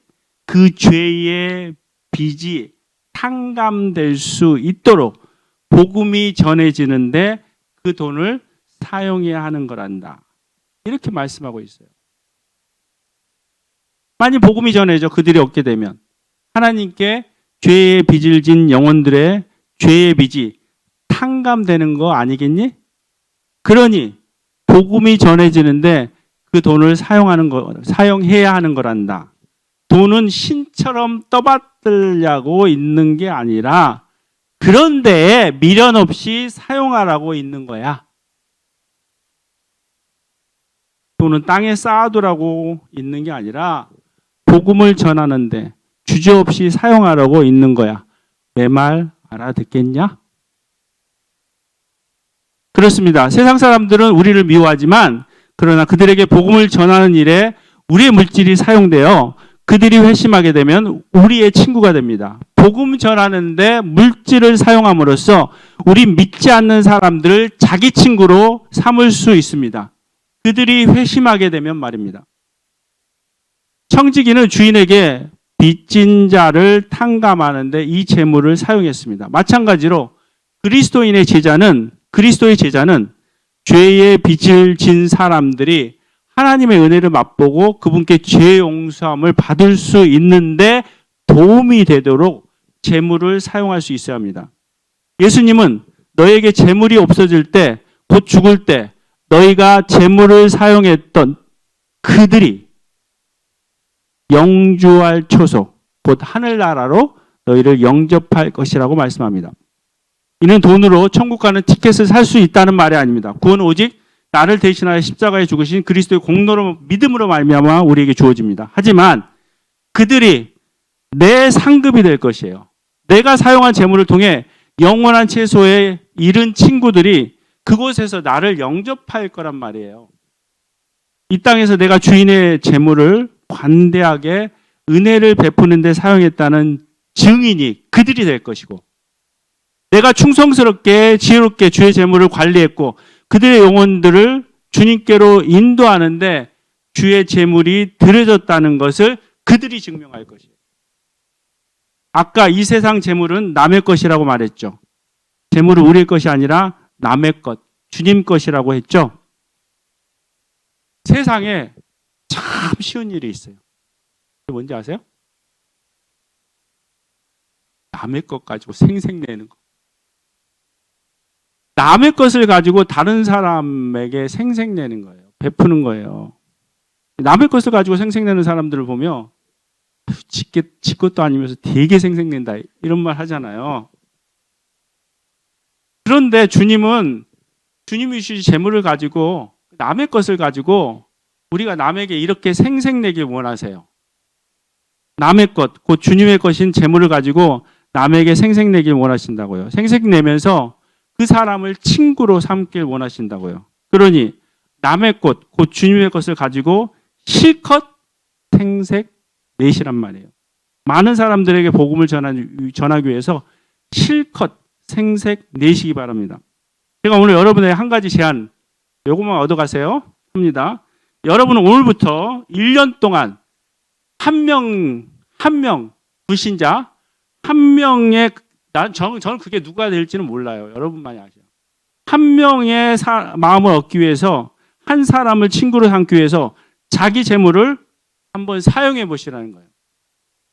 그 죄의 빚이 탕감될 수 있도록 복음이 전해지는데 그 돈을 사용해야 하는 거란다. 이렇게 말씀하고 있어요. 만약 복음이 전해져 그들이 얻게 되면 하나님께 죄의 빚을 진 영혼들의 죄의 빚이 탕감되는 거 아니겠니? 그러니 복음이 전해지는데 그 돈을 사용해야 하는 거란다. 돈은 신처럼 떠받들려고 있는 게 아니라 그런데 미련 없이 사용하라고 있는 거야. 돈은 땅에 쌓아두라고 있는 게 아니라 복음을 전하는데 주저없이 사용하라고 있는 거야. 내 말 알아듣겠냐? 그렇습니다. 세상 사람들은 우리를 미워하지만 그러나 그들에게 복음을 전하는 일에 우리의 물질이 사용되어 그들이 회심하게 되면 우리의 친구가 됩니다. 복음 전하는데 물질을 사용함으로써 우리 믿지 않는 사람들을 자기 친구로 삼을 수 있습니다. 그들이 회심하게 되면 말입니다. 청지기는 주인에게 빚진 자를 탕감하는데 이 재물을 사용했습니다. 마찬가지로 그리스도의 제자는 죄의 빚을 진 사람들이 하나님의 은혜를 맛보고 그분께 죄 용서함을 받을 수 있는데 도움이 되도록 재물을 사용할 수 있어야 합니다. 예수님은 너에게 재물이 없어질 때, 곧 죽을 때 너희가 재물을 사용했던 그들이 영주할 초소, 곧 하늘나라로 너희를 영접할 것이라고 말씀합니다. 이는 돈으로 천국 가는 티켓을 살 수 있다는 말이 아닙니다. 그건 오직 나를 대신하여 십자가에 죽으신 그리스도의 공로로 믿음으로 말미암아 우리에게 주어집니다. 하지만 그들이 내 상급이 될 것이에요. 내가 사용한 재물을 통해 영원한 채소에 이른 친구들이 그곳에서 나를 영접할 거란 말이에요. 이 땅에서 내가 주인의 재물을 관대하게 은혜를 베푸는 데 사용했다는 증인이 그들이 될 것이고, 내가 충성스럽게 지혜롭게 주의 재물을 관리했고 그들의 영혼들을 주님께로 인도하는데 주의 재물이 들여졌다는 것을 그들이 증명할 것이에요. 아까 이 세상 재물은 남의 것이라고 말했죠. 재물은 우리의 것이 아니라 남의 것, 주님 것이라고 했죠. 세상에 참 쉬운 일이 있어요. 그게 뭔지 아세요? 남의 것 가지고 생색내는 거. 남의 것을 가지고 다른 사람에게 생색내는 거예요. 베푸는 거예요. 남의 것을 가지고 생색내는 사람들을 보면 지 것도 아니면서 되게 생색낸다 이런 말 하잖아요. 그런데 주님은 주님이 주신 재물을 가지고 남의 것을 가지고 우리가 남에게 이렇게 생색내길 원하세요. 남의 것, 곧 주님의 것인 재물을 가지고 남에게 생색내길 원하신다고요. 생색내면서 그 사람을 친구로 삼길 원하신다고요. 그러니 남의 것, 곧 주님의 것을 가지고 실컷 생색내시란 말이에요. 많은 사람들에게 복음을 전하기 위해서 실컷 생색내시기 바랍니다. 제가 오늘 여러분에게 한 가지 제안, 요것만 얻어가세요 합니다. 여러분은 오늘부터 1년 동안 한 명 불신자 한 명의 저는 그게 누가 될지는 몰라요. 여러분만이 아세요. 한 명의 마음을 얻기 위해서 한 사람을 친구로 삼기 위해서 자기 재물을 한번 사용해 보시라는 거예요.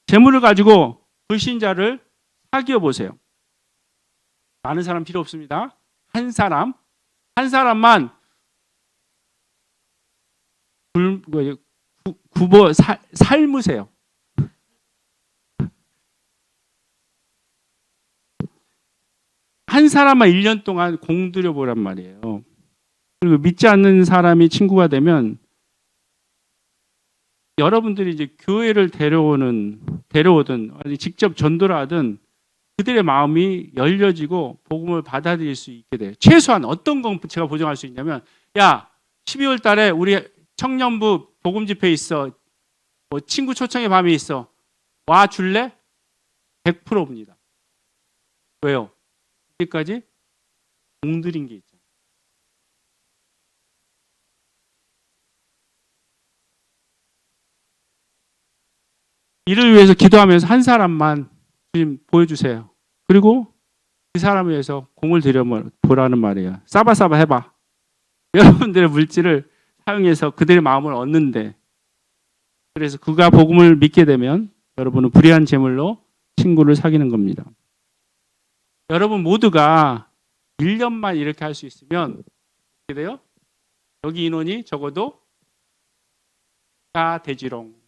재물을 가지고 불신자를 사귀어 보세요. 많은 사람 필요 없습니다. 한 사람만 삶으세요. 한 사람만 1년 동안 공들여 보란 말이에요. 그리고 믿지 않는 사람이 친구가 되면 여러분들이 이제 교회를 데려오든 직접 전도를 하든 그들의 마음이 열려지고 복음을 받아들일 수 있게 돼요. 최소한 어떤 건 제가 보장할 수 있냐면, 야, 12월 달에 우리 청년부 복음 집회 있어. 뭐 친구 초청의 밤이 있어. 와 줄래? 100%입니다. 왜요? 여기까지 공들인 게 있죠. 이를 위해서 기도하면서 한 사람만 주님 보여주세요. 그리고 그 사람을 위해서 공을 들여보라는 말이에요. 싸바싸바 해봐. 여러분들의 물질을 사용해서 그들의 마음을 얻는데, 그래서 그가 복음을 믿게 되면 여러분은 불의한 재물로 친구를 사귀는 겁니다. 여러분 모두가 1년만 이렇게 할 수 있으면 어떻게 돼요? 여기 인원이 적어도 다 되지롱.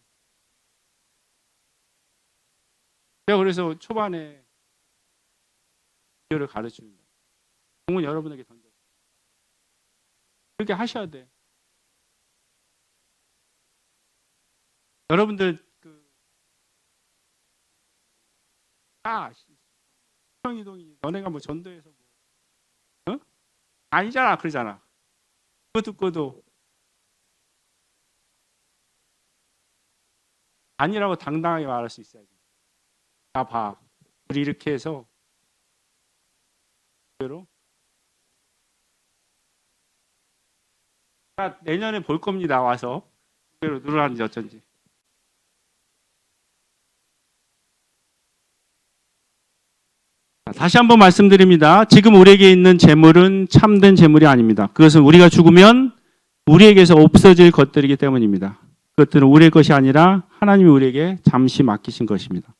제가 그래서 초반에 비디오를 가르칩니다. 공은 여러분에게 던져요. 그렇게 하셔야 돼. 여러분들 수평이동이 너네가 뭐 전도해서 뭐 아니잖아 그러잖아. 그거 듣고도 아니라고 당당하게 말할 수 있어야지. 나 봐. 우리 이렇게 해서 그대로 내년에 볼 겁니다. 와서 그대로 누르라는지 어쩐지. 다시 한번 말씀드립니다. 지금 우리에게 있는 재물은 참된 재물이 아닙니다. 그것은 우리가 죽으면 우리에게서 없어질 것들이기 때문입니다. 그것들은 우리의 것이 아니라 하나님이 우리에게 잠시 맡기신 것입니다.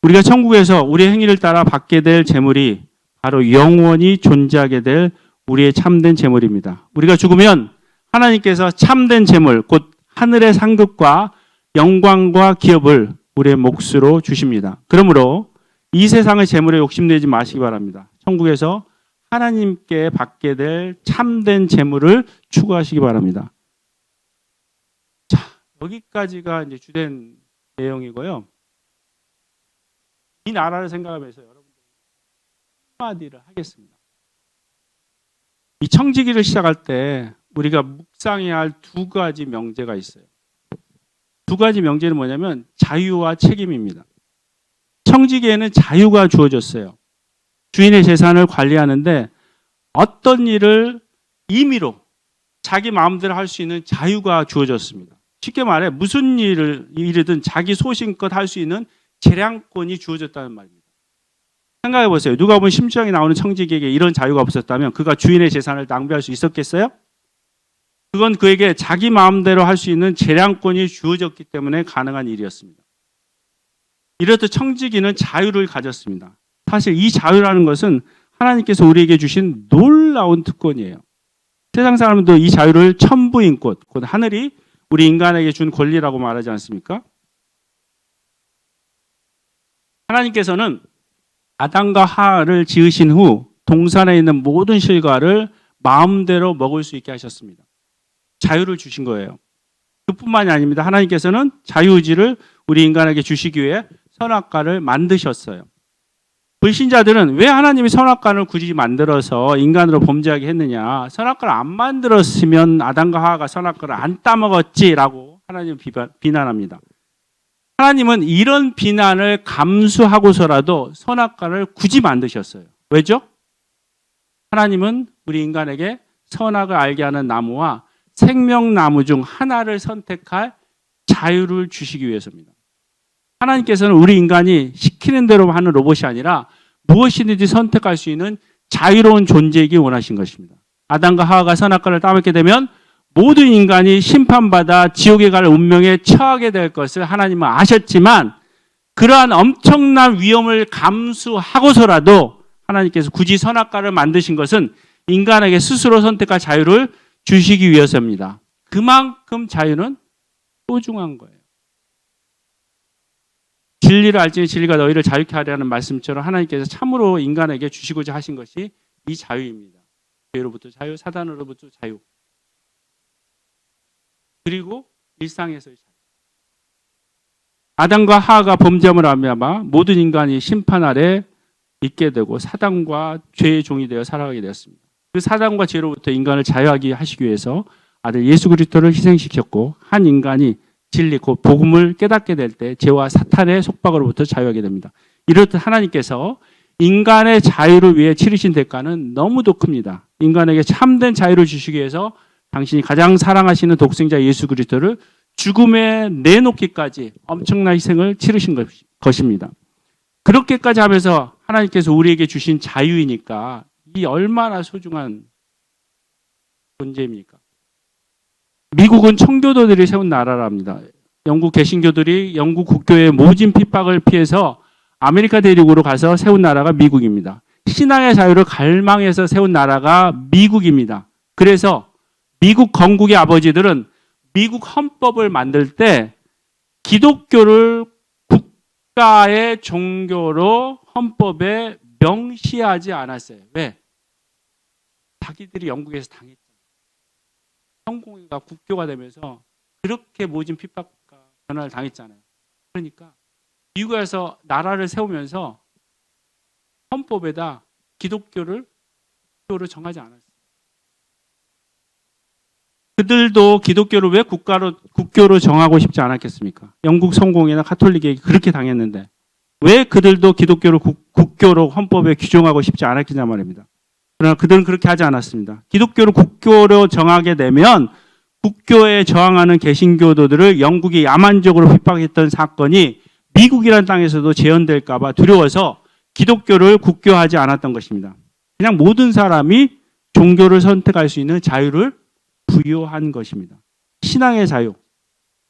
우리가 천국에서 우리의 행위를 따라 받게 될 재물이 바로 영원히 존재하게 될 우리의 참된 재물입니다. 우리가 죽으면 하나님께서 참된 재물, 곧 하늘의 상급과 영광과 기업을 우리의 몫으로 주십니다. 그러므로 이 세상의 재물에 욕심내지 마시기 바랍니다. 천국에서 하나님께 받게 될 참된 재물을 추구하시기 바랍니다. 자, 여기까지가 이제 주된 내용이고요. 이 나라를 생각하면서 여러분들 한마디를 하겠습니다. 이 청지기를 시작할 때 우리가 묵상해야 할 두 가지 명제가 있어요. 두 가지 명제는 뭐냐면 자유와 책임입니다. 청지기에는 자유가 주어졌어요. 주인의 재산을 관리하는데 어떤 일을 임의로 자기 마음대로 할 수 있는 자유가 주어졌습니다. 쉽게 말해 무슨 일이든 자기 소신껏 할 수 있는 재량권이 주어졌다는 말입니다. 생각해 보세요. 누가 보면 심주장에 나오는 청지기에게 이런 자유가 없었다면 그가 주인의 재산을 낭비할 수 있었겠어요? 그건 그에게 자기 마음대로 할 수 있는 재량권이 주어졌기 때문에 가능한 일이었습니다. 이렇듯 청지기는 자유를 가졌습니다. 사실 이 자유라는 것은 하나님께서 우리에게 주신 놀라운 특권이에요. 세상 사람들도 이 자유를 천부인꽃, 곧 하늘이 우리 인간에게 준 권리라고 말하지 않습니까? 하나님께서는 아담과 하와를 지으신 후 동산에 있는 모든 실과를 마음대로 먹을 수 있게 하셨습니다. 자유를 주신 거예요. 그뿐만이 아닙니다. 하나님께서는 자유의지를 우리 인간에게 주시기 위해 선악과를 만드셨어요. 불신자들은 왜 하나님이 선악과를 굳이 만들어서 인간으로 범죄하게 했느냐. 선악과를 안 만들었으면 아담과 하와가 선악과를 안 따먹었지라고 하나님을 비난합니다. 하나님은 이런 비난을 감수하고서라도 선악과를 굳이 만드셨어요. 왜죠? 하나님은 우리 인간에게 선악을 알게 하는 나무와 생명나무 중 하나를 선택할 자유를 주시기 위해서입니다. 하나님께서는 우리 인간이 시키는 대로 하는 로봇이 아니라 무엇이든지 선택할 수 있는 자유로운 존재이기 원하신 것입니다. 아담과 하와가 선악과를 따먹게 되면 모든 인간이 심판받아 지옥에 갈 운명에 처하게 될 것을 하나님은 아셨지만 그러한 엄청난 위험을 감수하고서라도 하나님께서 굳이 선악과를 만드신 것은 인간에게 스스로 선택할 자유를 주시기 위해서입니다. 그만큼 자유는 소중한 거예요. 진리를 알지니 진리가 너희를 자유케 하려는 말씀처럼 하나님께서 참으로 인간에게 주시고자 하신 것이 이 자유입니다. 죄로부터 자유, 사단으로부터 자유. 그리고 일상에서의 자유. 아담과 하와가 범죄함을 말미암아 모든 인간이 심판 아래 있게 되고 사단과 죄의 종이 되어 살아가게 되었습니다. 그 사단과 죄로부터 인간을 자유하게 하시기 위해서 아들 예수 그리스도를 희생시켰고 한 인간이 진리 곧 복음을 깨닫게 될 때 죄와 사탄의 속박으로부터 자유하게 됩니다. 이렇듯 하나님께서 인간의 자유를 위해 치르신 대가는 너무도 큽니다. 인간에게 참된 자유를 주시기 위해서 당신이 가장 사랑하시는 독생자 예수 그리스도를 죽음에 내놓기까지 엄청난 희생을 치르신 것입니다. 그렇게까지 하면서 하나님께서 우리에게 주신 자유이니까 이 얼마나 소중한 존재입니까? 미국은 청교도들이 세운 나라랍니다. 영국 개신교들이 영국 국교의 모진 핍박을 피해서 아메리카 대륙으로 가서 세운 나라가 미국입니다. 신앙의 자유를 갈망해서 세운 나라가 미국입니다. 그래서 미국 건국의 아버지들은 미국 헌법을 만들 때 기독교를 국가의 종교로 헌법에 명시하지 않았어요. 왜? 자기들이 영국에서 당했잖아요. 성공회가 국교가 되면서 그렇게 모진 핍박과 변화를 당했잖아요. 그러니까 미국에서 나라를 세우면서 헌법에다 기독교를 국교로 정하지 않았어요. 그들도 기독교를 왜 국교로 정하고 싶지 않았겠습니까? 영국 성공회나 카톨릭에게 그렇게 당했는데 왜 그들도 기독교를 국교로 헌법에 규정하고 싶지 않았겠냐 말입니다. 그러나 그들은 그렇게 하지 않았습니다. 기독교를 국교로 정하게 되면 국교에 저항하는 개신교도들을 영국이 야만적으로 핍박했던 사건이 미국이라는 땅에서도 재현될까 봐 두려워서 기독교를 국교하지 않았던 것입니다. 그냥 모든 사람이 종교를 선택할 수 있는 자유를 부여한 것입니다. 신앙의 자유.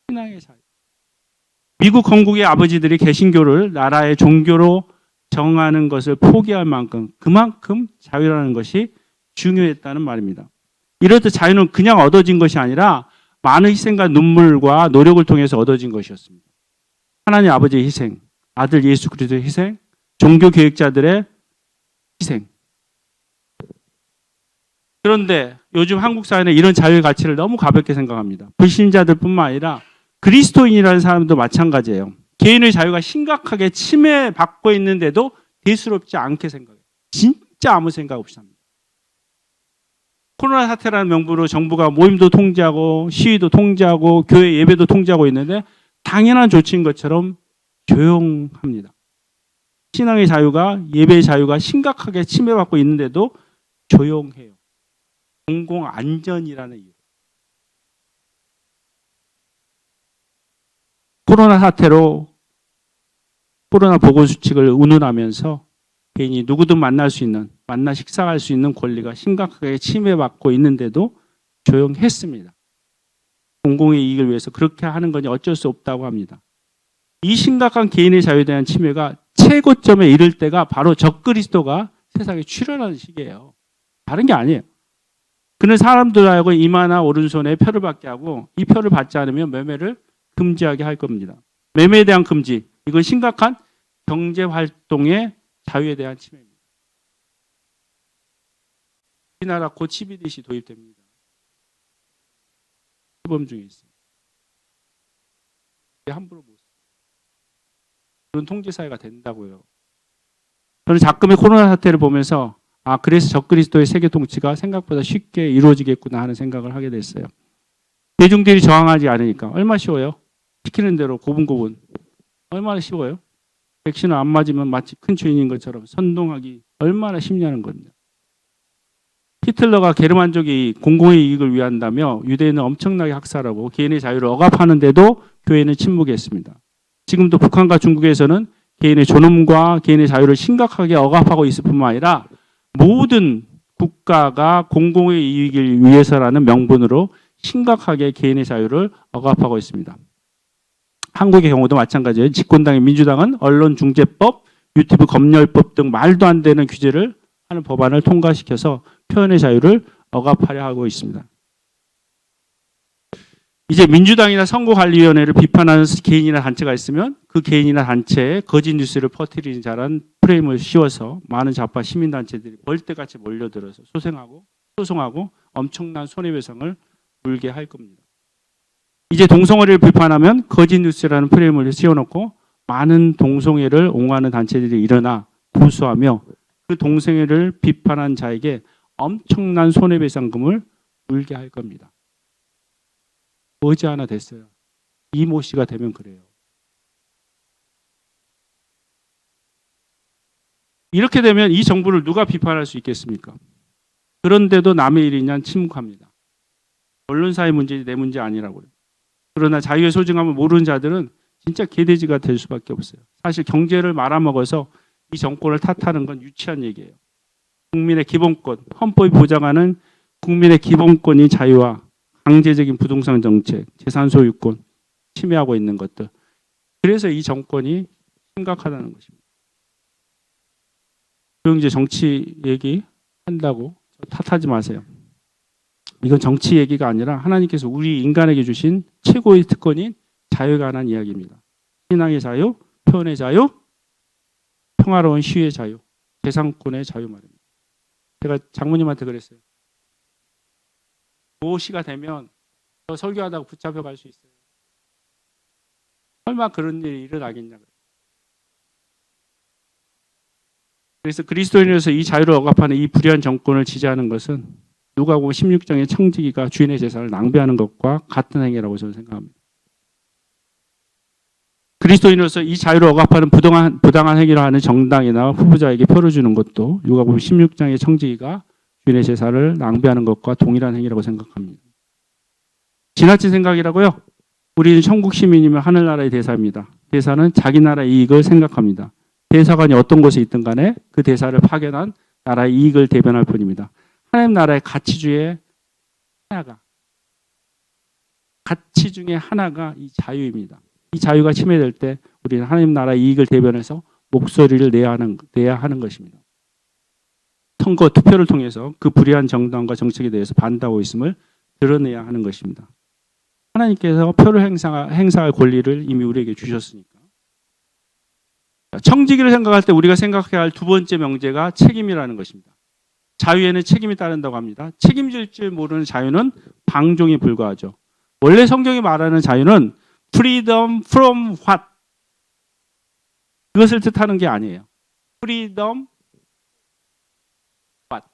신앙의 자유. 미국 건국의 아버지들이 개신교를 나라의 종교로 정하는 것을 포기할 만큼 그만큼 자유라는 것이 중요했다는 말입니다. 이렇듯 자유는 그냥 얻어진 것이 아니라 많은 희생과 눈물과 노력을 통해서 얻어진 것이었습니다. 하나님 아버지의 희생, 아들 예수 그리스도의 희생, 종교 교육자들의 희생. 그런데 요즘 한국 사회는 이런 자유의 가치를 너무 가볍게 생각합니다. 불신자들뿐만 아니라 그리스도인이라는 사람도 마찬가지예요. 개인의 자유가 심각하게 침해받고 있는데도 대수롭지 않게 생각해요. 진짜 아무 생각 없이 합니다. 코로나 사태라는 명분으로 정부가 모임도 통제하고 시위도 통제하고 교회 예배도 통제하고 있는데 당연한 조치인 것처럼 조용합니다. 신앙의 자유가 예배의 자유가 심각하게 침해받고 있는데도 조용해요. 공공안전이라는 이유. 코로나 사태로 코로나 보건수칙을 운운하면서 개인이 누구든 만날 수 있는, 만나 식사할 수 있는 권리가 심각하게 침해받고 있는데도 조용했습니다. 공공의 이익을 위해서 그렇게 하는 건 어쩔 수 없다고 합니다. 이 심각한 개인의 자유에 대한 침해가 최고점에 이를 때가 바로 적그리스도가 세상에 출현하는 시기예요. 다른 게 아니에요. 그는 사람들하고 이마나 오른손에 표를 받게 하고 이 표를 받지 않으면 매매를 금지하게 할 겁니다. 매매에 대한 금지, 이건 심각한 경제활동의 자유에 대한 침해입니다. 우리나라 곧 CBDC 도입됩니다. 시범 중에 있습니다. 함부로 못 써요. 그런 통제사회가 된다고요. 저는 작금의 코로나 사태를 보면서 그래서 적그리스도의 세계 통치가 생각보다 쉽게 이루어지겠구나 하는 생각을 하게 됐어요. 대중들이 저항하지 않으니까 얼마나 쉬워요? 시키는 대로 고분고분. 얼마나 쉬워요? 백신을 안 맞으면 마치 큰 죄인인 것처럼 선동하기 얼마나 쉽냐는 겁니다. 히틀러가 게르만족이 공공의 이익을 위한다며 유대인을 엄청나게 학살하고 개인의 자유를 억압하는데도 교회는 침묵했습니다. 지금도 북한과 중국에서는 개인의 존엄과 개인의 자유를 심각하게 억압하고 있을 뿐만 아니라 모든 국가가 공공의 이익을 위해서라는 명분으로 심각하게 개인의 자유를 억압하고 있습니다. 한국의 경우도 마찬가지예요. 집권당의 민주당은 언론중재법, 유튜브 검열법 등 말도 안 되는 규제를 하는 법안을 통과시켜서 표현의 자유를 억압하려 하고 있습니다. 이제 민주당이나 선거관리위원회를 비판하는 개인이나 단체가 있으면 그 개인이나 단체에 거짓 뉴스를 퍼뜨리는 자란 프레임을 씌워서 많은 좌파 시민단체들이 벌떼같이 몰려들어서 소송하고 엄청난 손해배상을 물게 할 겁니다. 이제 동성애를 비판하면 거짓 뉴스라는 프레임을 씌워놓고 많은 동성애를 옹호하는 단체들이 일어나 고소하며 그 동성애를 비판한 자에게 엄청난 손해배상금을 물게 할 겁니다. 머지않아 됐어요. 이모 씨가 되면 그래요. 이렇게 되면 이 정부를 누가 비판할 수 있겠습니까? 그런데도 남의 일이냐 침묵합니다. 언론사의 문제지 내 문제 아니라고요. 그러나 자유의 소중함을 모르는 자들은 진짜 개돼지가 될 수밖에 없어요. 사실 경제를 말아먹어서 이 정권을 탓하는 건 유치한 얘기예요. 국민의 기본권, 헌법이 보장하는 국민의 기본권인 자유와 강제적인 부동산 정책, 재산 소유권 침해하고 있는 것들. 그래서 이 정권이 심각하다는 것입니다. 그럼 이제 정치 얘기 한다고 탓하지 마세요. 이건 정치 얘기가 아니라 하나님께서 우리 인간에게 주신 최고의 특권인 자유에 관한 이야기입니다. 신앙의 자유, 표현의 자유, 평화로운 시위의 자유, 재산권의 자유 말입니다. 제가 장모님한테 그랬어요. 모시가 되면 저 설교하다가 붙잡혀 갈 수 있어요. 설마 그런 일이 일어나겠냐. 그래서 그리스도인으로서 이 자유를 억압하는 이 불의한 정권을 지지하는 것은 누가복음 16장의 청지기가 주인의 재산을 낭비하는 것과 같은 행위라고 저는 생각합니다. 그리스도인으로서 이 자유를 억압하는 부당한 행위를 하는 정당이나 후보자에게 표를 주는 것도 누가복음 16장의 청지기가 주인의 재산을 낭비하는 것과 동일한 행위라고 생각합니다. 지나친 생각이라고요? 우리는 천국 시민이면 하늘나라의 대사입니다. 대사는 자기 나라의 이익을 생각합니다. 대사관이 어떤 곳에 있든 간에 그 대사를 파견한 나라의 이익을 대변할 뿐입니다. 하나님 나라의 가치 중에 하나가 이 자유입니다. 이 자유가 침해될 때 우리는 하나님 나라의 이익을 대변해서 목소리를 내야 하는 것입니다. 선거 투표를 통해서 그 불의한 정당과 정책에 대해서 반대하고 있음을 드러내야 하는 것입니다. 하나님께서 표를 행사할 권리를 이미 우리에게 주셨으니까. 청지기를 생각할 때 우리가 생각해야 할 두 번째 명제가 책임이라는 것입니다. 자유에는 책임이 따른다고 합니다. 책임질 줄 모르는 자유는 방종에 불과하죠. 원래 성경이 말하는 자유는 freedom from what? 그것을 뜻하는 게 아니에요. freedom what?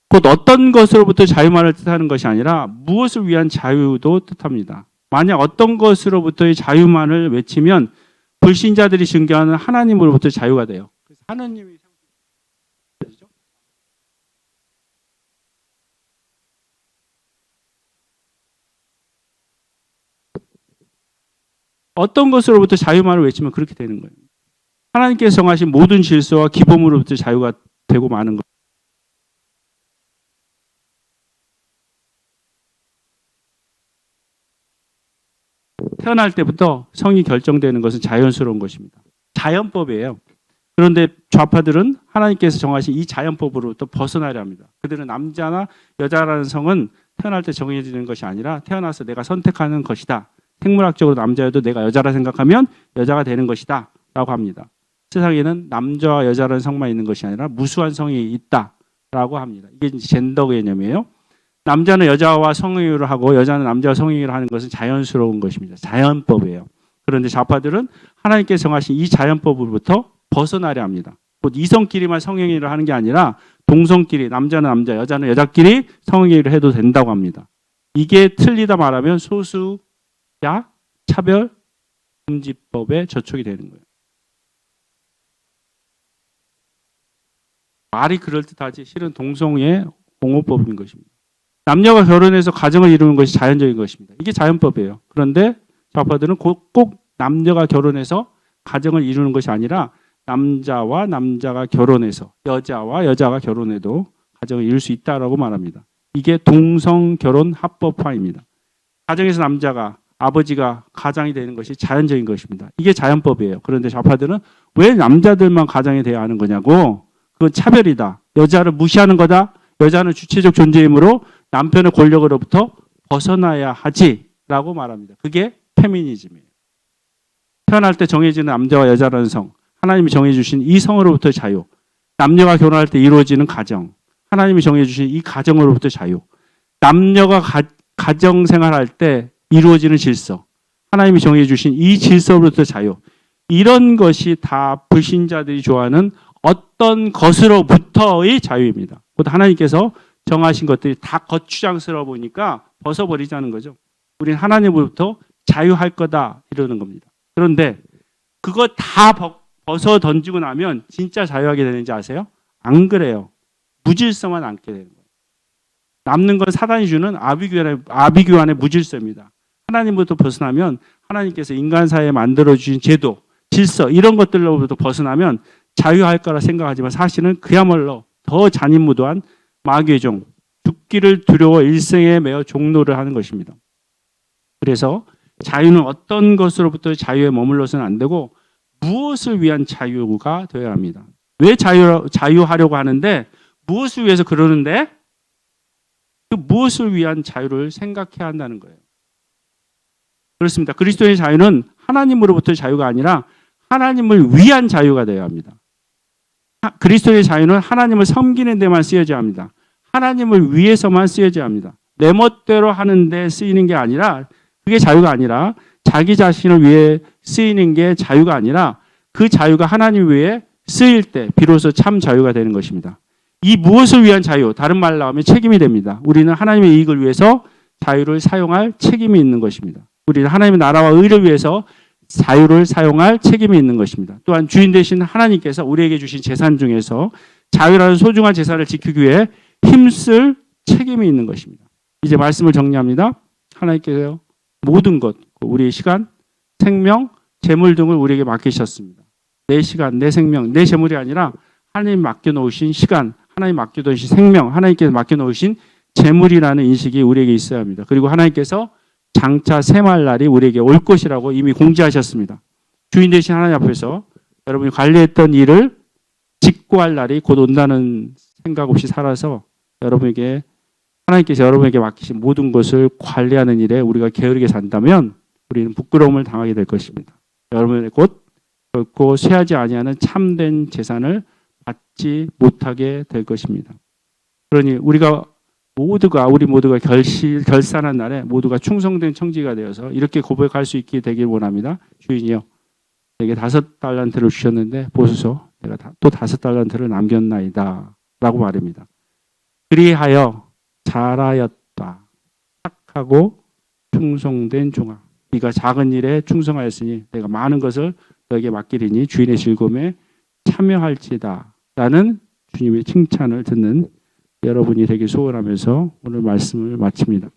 곧 어떤 것으로부터 자유만을 뜻하는 것이 아니라 무엇을 위한 자유도 뜻합니다. 만약 어떤 것으로부터의 자유만을 외치면 불신자들이 증거하는 하나님으로부터 자유가 돼요. 그래서 하나님이 어떤 것으로부터 자유만을 외치면 그렇게 되는 거예요. 하나님께서 정하신 모든 질서와 기범으로부터 자유가 되고 마는 것. 태어날 때부터 성이 결정되는 것은 자연스러운 것입니다. 자연법이에요. 그런데 좌파들은 하나님께서 정하신 이 자연법으로부터 벗어나려 합니다. 그들은 남자나 여자라는 성은 태어날 때 정해지는 것이 아니라 태어나서 내가 선택하는 것이다. 생물학적으로 남자여도 내가 여자라 생각하면 여자가 되는 것이다 라고 합니다. 세상에는 남자와 여자라는 성만 있는 것이 아니라 무수한 성이 있다라고 합니다. 이게 젠더 개념이에요. 남자는 여자와 성행위를 하고 여자는 남자와 성행위를 하는 것은 자연스러운 것입니다. 자연법이에요. 그런데 좌파들은 하나님께서 정하신 이 자연법으로부터 벗어나려 합니다. 곧 이성끼리만 성행위를 하는 게 아니라 동성끼리, 남자는 남자, 여자는 여자끼리 성행위를 해도 된다고 합니다. 이게 틀리다 말하면 소수야 차별 금지법에 저촉이 되는 거예요. 말이 그럴듯하지 실은 동성애 옹호법인 것입니다. 남녀가 결혼해서 가정을 이루는 것이 자연적인 것입니다. 이게 자연법이에요. 그런데 좌파들은 꼭 남녀가 결혼해서 가정을 이루는 것이 아니라 남자와 남자가 결혼해서 여자와 여자가 결혼해도 가정을 이룰 수 있다라고 말합니다. 이게 동성결혼 합법화입니다. 가정에서 남자가 아버지가 가장이 되는 것이 자연적인 것입니다. 이게 자연법이에요. 그런데 좌파들은 왜 남자들만 가장이 돼야 하는 거냐고. 그건 차별이다. 여자를 무시하는 거다. 여자는 주체적 존재이므로 남편의 권력으로부터 벗어나야 하지라고 말합니다. 그게 페미니즘이에요. 태어날 때 정해지는 남자와 여자라는 성, 하나님이 정해주신 이 성으로부터 자유, 남녀가 결혼할 때 이루어지는 가정, 하나님이 정해주신 이 가정으로부터 자유, 남녀가 가정생활할 때 이루어지는 질서, 하나님이 정해주신 이 질서로부터 자유, 이런 것이 다 불신자들이 좋아하는 어떤 것으로부터의 자유입니다. 곧 하나님께서 정하신 것들이 다 거추장스러워 보니까 벗어버리자는 거죠. 우리는 하나님으로부터 자유할 거다 이러는 겁니다. 그런데 그거 다 벗어 던지고 나면 진짜 자유하게 되는지 아세요? 안 그래요. 무질서만 남게 되는 거예요. 남는 건 사단이 주는 아비규환의 무질서입니다. 하나님부터 벗어나면 하나님께서 인간 사회에 만들어주신 제도, 질서 이런 것들로부터 벗어나면 자유할 거라 생각하지만 사실은 그야말로 더 잔인무도한 마귀의 종, 죽기를 두려워 일생에 매어 종노를 하는 것입니다. 그래서 자유는 어떤 것으로부터 자유에 머물러서는 안 되고 무엇을 위한 자유가 되어야 합니다. 왜 자유하려고 하는데 무엇을 위해서 그러는데 그 무엇을 위한 자유를 생각해야 한다는 거예요. 그렇습니다. 그리스도의 자유는 하나님으로부터의 자유가 아니라 하나님을 위한 자유가 되어야 합니다. 그리스도의 자유는 하나님을 섬기는 데만 쓰여져야 합니다. 하나님을 위해서만 쓰여져야 합니다. 내 멋대로 하는 데 쓰이는 게 아니라 그게 자유가 아니라 자기 자신을 위해 쓰이는 게 자유가 아니라 그 자유가 하나님 위해 쓰일 때 비로소 참 자유가 되는 것입니다. 이 무엇을 위한 자유, 다른 말로 하면 책임이 됩니다. 우리는 하나님의 이익을 위해서 자유를 사용할 책임이 있는 것입니다. 우리는 하나님의 나라와 의를 위해서 자유를 사용할 책임이 있는 것입니다. 또한 주인 되신 하나님께서 우리에게 주신 재산 중에서 자유라는 소중한 재산을 지키기 위해 힘쓸 책임이 있는 것입니다. 이제 말씀을 정리합니다. 하나님께서 모든 것, 우리의 시간, 생명, 재물 등을 우리에게 맡기셨습니다. 내 시간, 내 생명, 내 재물이 아니라 하나님 맡겨놓으신 시간, 하나님 맡겨놓으신 생명, 하나님께서 맡겨놓으신 재물이라는 인식이 우리에게 있어야 합니다. 그리고 하나님께서 장차 새말 날이 우리에게 올 것이라고 이미 공지하셨습니다. 주인 되신 하나님 앞에서 여러분이 관리했던 일을 직고할 날이 곧 온다는 생각 없이 살아서 여러분에게 하나님께서 여러분에게 맡기신 모든 것을 관리하는 일에 우리가 게으르게 산다면 우리는 부끄러움을 당하게 될 것입니다. 여러분의 곧 결코 쇠하지 아니하는 참된 재산을 받지 못하게 될 것입니다. 그러니 우리 모두가 결산한 날에 모두가 충성된 청지가 되어서 이렇게 고백할 수 있게 되길 원합니다. 주인이여, 내게 5달란트를 주셨는데 보소서, 내가 또 5달란트를 남겼나이다 라고 말합니다. 그리하여 잘하였다, 착하고 충성된 종아, 네가 작은 일에 충성하였으니 내가 많은 것을 너에게 맡기리니 주인의 즐거움에 참여할지다 라는 주님의 칭찬을 듣는 여러분이 되길 소원하면서 오늘 말씀을 마칩니다.